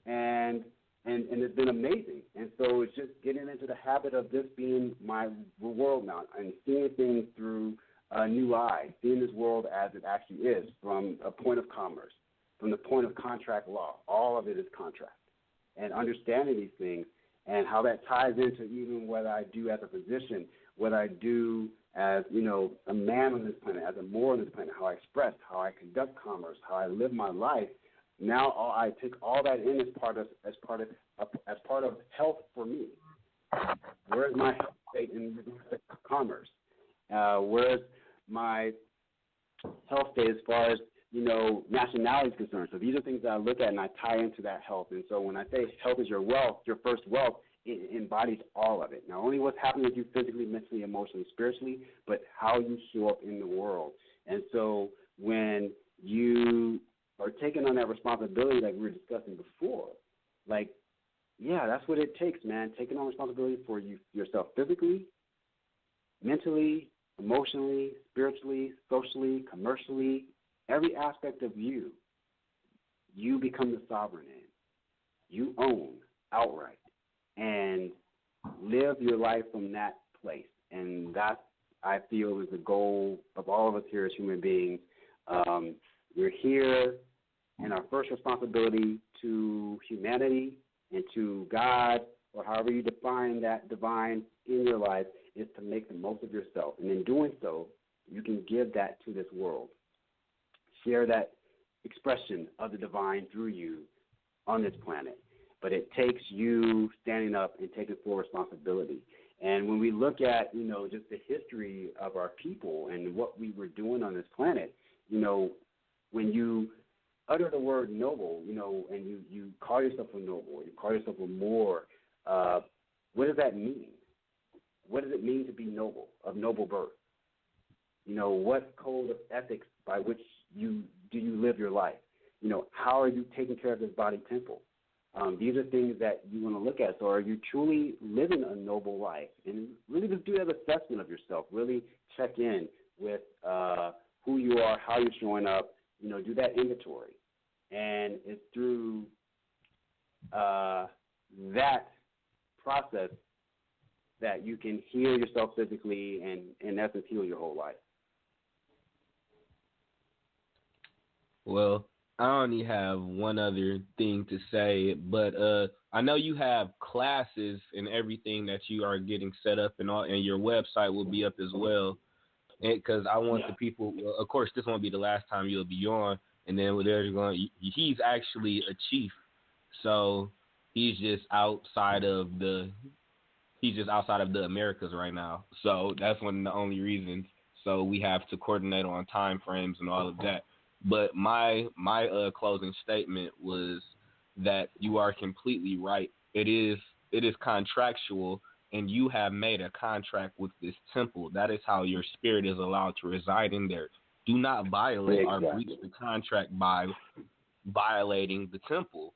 And it's been amazing. And so it's just getting into the habit of this being my world now and seeing things through a new eye, seeing this world as it actually is from a point of commerce, from the point of contract law. All of it is contract. And understanding these things and how that ties into even what I do as a physician, what I do as, you know, a man on this planet, as a moral on this planet, how I express, how I conduct commerce, how I live my life. Now I take all that in as part of health for me. Where's my health state in regards to commerce? Where's my health state as far as, you know, nationality is concerned? So these are things that I look at and I tie into that health. And so when I say health is your wealth, your first wealth, it embodies all of it. Not only what's happening with you physically, mentally, emotionally, spiritually, but how you show up in the world. And so when you are taking on that responsibility like we were discussing before, like, yeah, that's what it takes, man, taking on responsibility for yourself physically, mentally, emotionally, spiritually, socially, commercially, every aspect of you, you become the sovereign in. You own outright and live your life from that place. And that, I feel, is the goal of all of us here as human beings. We're here And our first responsibility to humanity and to God, or however you define that divine in your life, is to make the most of yourself. And in doing so, you can give that to this world. Share that expression of the divine through you on this planet. But it takes you standing up and taking full responsibility. And when we look at, just the history of our people and what we were doing on this planet, when you utter the word noble, and you call yourself a noble, you call yourself a Moor, what does that mean? What does it mean to be noble, of noble birth? What code of ethics by which do you live your life? How are you taking care of this body temple? These are things that you want to look at. So are you truly living a noble life? And really just do that assessment of yourself. Really check in with who you are, how you're showing up. Do that inventory. And it's through that process that you can heal yourself physically and, in essence, heal your whole life. Well, I only have one other thing to say, but I know you have classes and everything that you are getting set up and all, and your website will be up as well. Because I want the people, of course, this won't be the last time you'll be on, and then they're going. He's actually a chief, so he's just outside of the Americas right now. So that's one of the only reasons. So we have to coordinate on time frames and all of that. But my closing statement was that you are completely right. It is contractual, and you have made a contract with this temple. That is how your spirit is allowed to reside in there. Do not violate or breach the contract by violating the temple.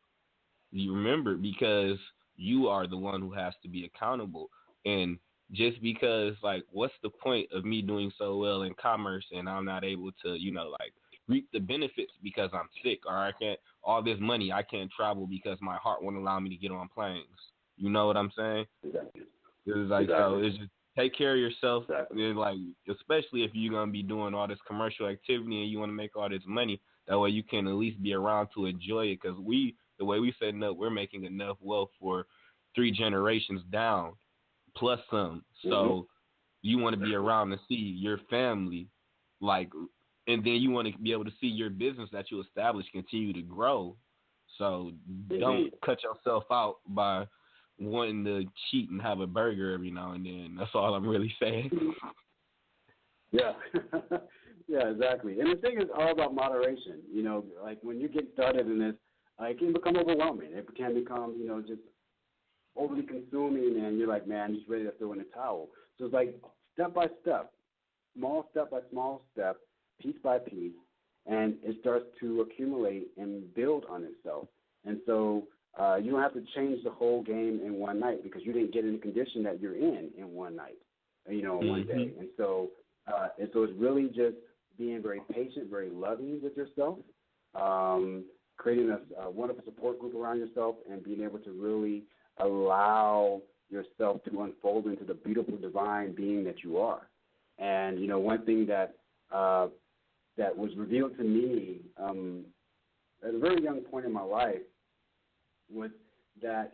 You remember, because you are the one who has to be accountable. And just because, what's the point of me doing so well in commerce and I'm not able to, reap the benefits because I'm sick, or I can't, all this money, I can't travel because my heart won't allow me to get on planes. You know what I'm saying? Exactly. It's so it's just take care of yourself. Exactly. And especially if you're going to be doing all this commercial activity and you want to make all this money, that way you can at least be around to enjoy it. Because the way we setting up, we're making enough wealth for 3 generations down, plus some. So you want to be around to see your family, and then you want to be able to see your business that you establish continue to grow. So don't cut yourself out by wanting to cheat and have a burger every now and then. That's all I'm really saying. Yeah. Yeah, exactly. And the thing is all about moderation. When you get started in this, it can become overwhelming. It can become, just overly consuming, and you're like, man, just ready to throw in the towel. So it's step by step, small step by small step, piece by piece, and it starts to accumulate and build on itself. And so you don't have to change the whole game in one night, because you didn't get in the condition that you're in one night, in one day. And so it's really just being very patient, very loving with yourself, creating a wonderful support group around yourself, and being able to really allow yourself to unfold into the beautiful divine being that you are. And, one thing that was revealed to me at a very young point in my life was that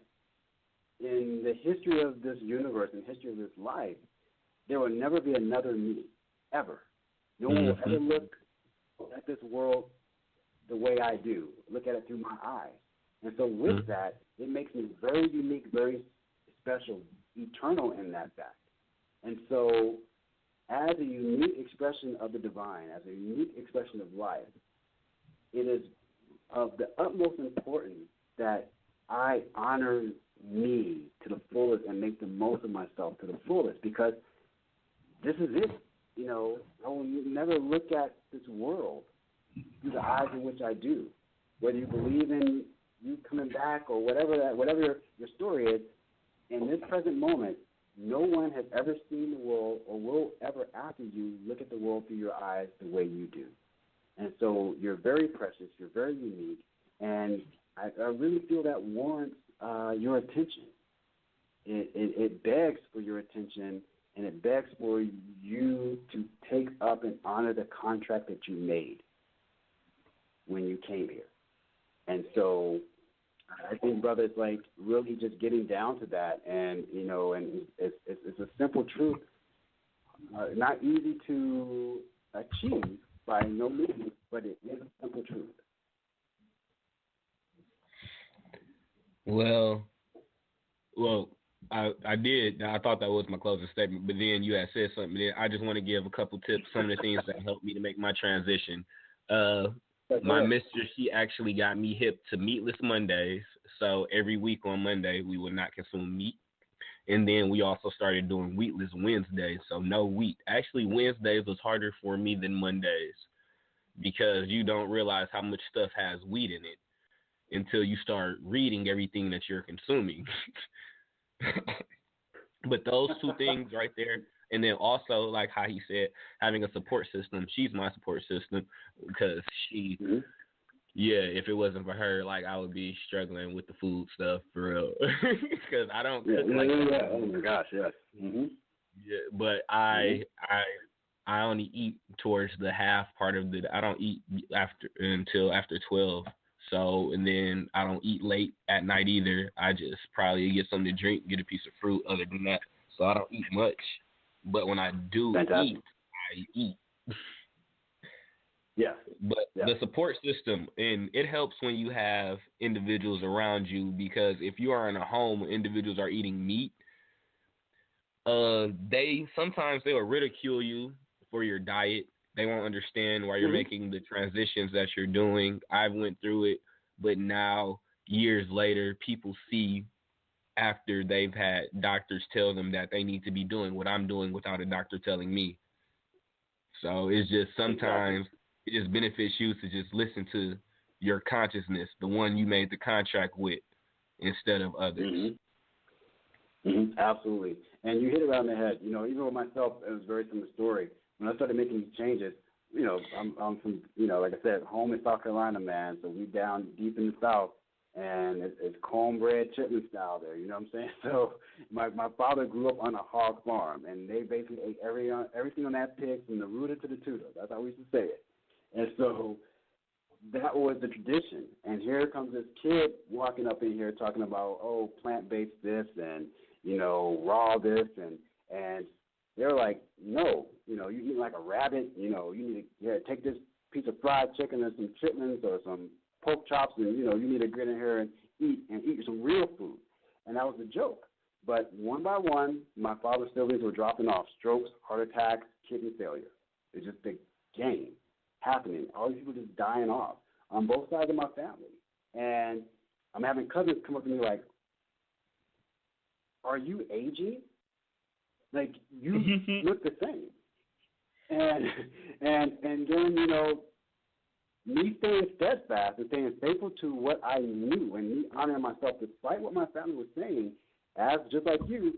in the history of this universe and history of this life, there will never be another me, ever. No one will ever look at this world the way I do, look at it through my eyes. And so with that, it makes me very unique, very special, eternal in that fact. And so as a unique expression of the divine, as a unique expression of life, it is of the utmost importance that I honor me to the fullest and make the most of myself to the fullest, because this is it. I will never look at this world through the eyes in which I do. Whether you believe in you coming back or whatever your story is, in this present moment, no one has ever seen the world or will ever after you look at the world through your eyes the way you do. And so you're very precious, you're very unique, and I really feel that warrants your attention. It begs for your attention, and it begs for you to take up and honor the contract that you made when you came here. And so I think, brother, it's like really just getting down to that, and and it's a simple truth, not easy to achieve by no means, but it is a simple truth. Well, I did. I thought that was my closing statement, but then you had said something. Then I just want to give a couple tips, some of the things that helped me to make my transition. My mistress, she actually got me hip to meatless Mondays. So every week on Monday, we would not consume meat. And then we also started doing wheatless Wednesdays, so no wheat. Actually, Wednesdays was harder for me than Mondays because you don't realize how much stuff has wheat in it until you start reading everything that you're consuming. But those two things right there, and then also, like how he said, having a support system. She's my support system because she, if it wasn't for her, like I would be struggling with the food stuff for real. Because I don't cook like that. Oh my gosh, yes. Yeah, but I only eat towards the half part of the. I don't eat until after 12. So, and then I don't eat late at night either. I just probably get something to drink, get a piece of fruit. Other than that, so I don't eat much. But when I do eat, I eat. Yeah. But the support system, and it helps when you have individuals around you, because if you are in a home where individuals are eating meat, sometimes they will ridicule you for your diet. They won't understand why you're making the transitions that you're doing. I went through it, but now, years later, people see after they've had doctors tell them that they need to be doing what I'm doing without a doctor telling me. So it's just sometimes it just benefits you to just listen to your consciousness, the one you made the contract with, instead of others. Absolutely. And you hit it on the head. Even with myself, it was a very similar story. When I started making these changes, I'm from, like I said, home in South Carolina, man. So we down deep in the South, and it's cornbread chitlin style there. You know what I'm saying? So my father grew up on a hog farm, and they basically ate everything on that pig from the rooter to the tutor. That's how we used to say it. And so that was the tradition. And here comes this kid walking up in here talking about, plant-based this and, raw this, and they're like, no, you eat like a rabbit, you need to take this piece of fried chicken and some chitlins or some pork chops, and, you need to get in here and eat some real food. And that was the joke. But one by one, my father's siblings were dropping off: strokes, heart attacks, kidney failure. It's just a game happening. All these people just dying off on both sides of my family. And I'm having cousins come up to me like, are you aging? Like, you look the same. And then, me staying steadfast and staying faithful to what I knew and me honoring myself despite what my family was saying, as just like you,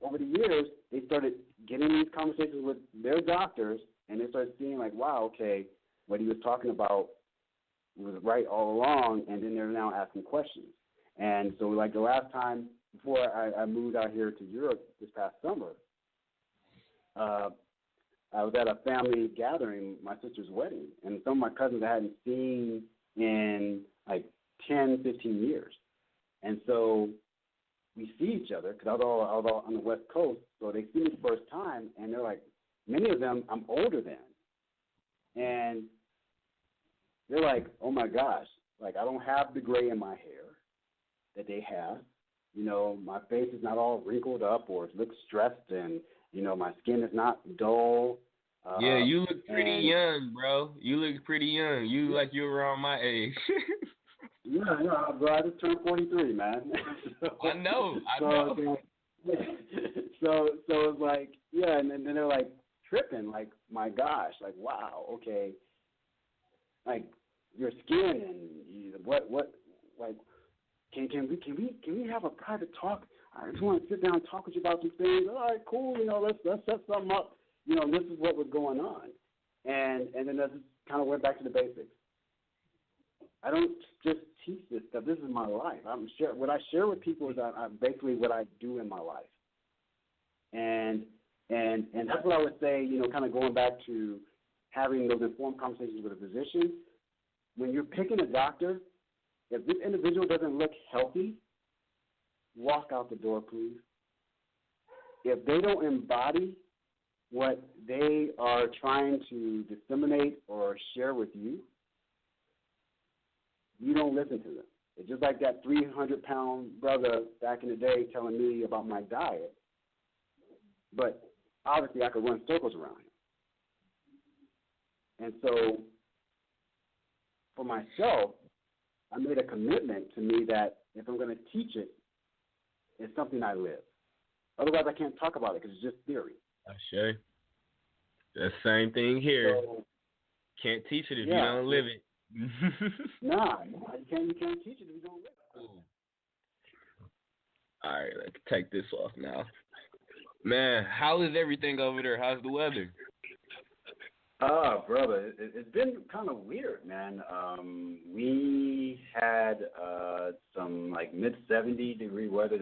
over the years, they started getting these conversations with their doctors, and they started seeing like, wow, okay, what he was talking about was right all along, and then they're now asking questions. And so like the last time before I moved out here to Europe this past summer, I was at a family gathering, my sister's wedding, and some of my cousins I hadn't seen in like 10, 15 years. And so we see each other because I was all on the West Coast, so they see me the first time, and they're like, many of them I'm older than. And they're like, oh, my gosh, like I don't have the gray in my hair that they have. My face is not all wrinkled up or it looks stressed, and, my skin is not dull. Yeah, you look pretty young, bro. You look pretty young. You like you're around my age. Yeah, bro, I just turned 43, man. I know. So it's like, yeah, and then they're like tripping, like, my gosh, like, wow, okay, like your skin and what, like, can we have a private talk? I just want to sit down and talk with you about some things. All right, cool. Let's set something up. This is what was going on, and then I just kind of went back to the basics. I don't just teach this stuff. This is my life. What I share with people is basically what I do in my life, and that's what I would say. Kind of going back to having those informed conversations with a physician. When you're picking a doctor, If this individual doesn't look healthy, walk out the door, please. If they don't embody what they are trying to disseminate or share with you, you don't listen to them. It's just like that 300-pound brother back in the day telling me about my diet, but obviously I could run circles around him. And so for myself, I made a commitment to me that if I'm going to teach it, it's something I live. Otherwise, I can't talk about it because it's just theory. Sure. The same thing here. So, can't teach it if you don't live it. Nah, you can't teach it if you don't live it. Cool. All right, let's take this off now. Man, how is everything over there? How's the weather? Brother, it's been kind of weird, man. We had some like mid-70 degree weather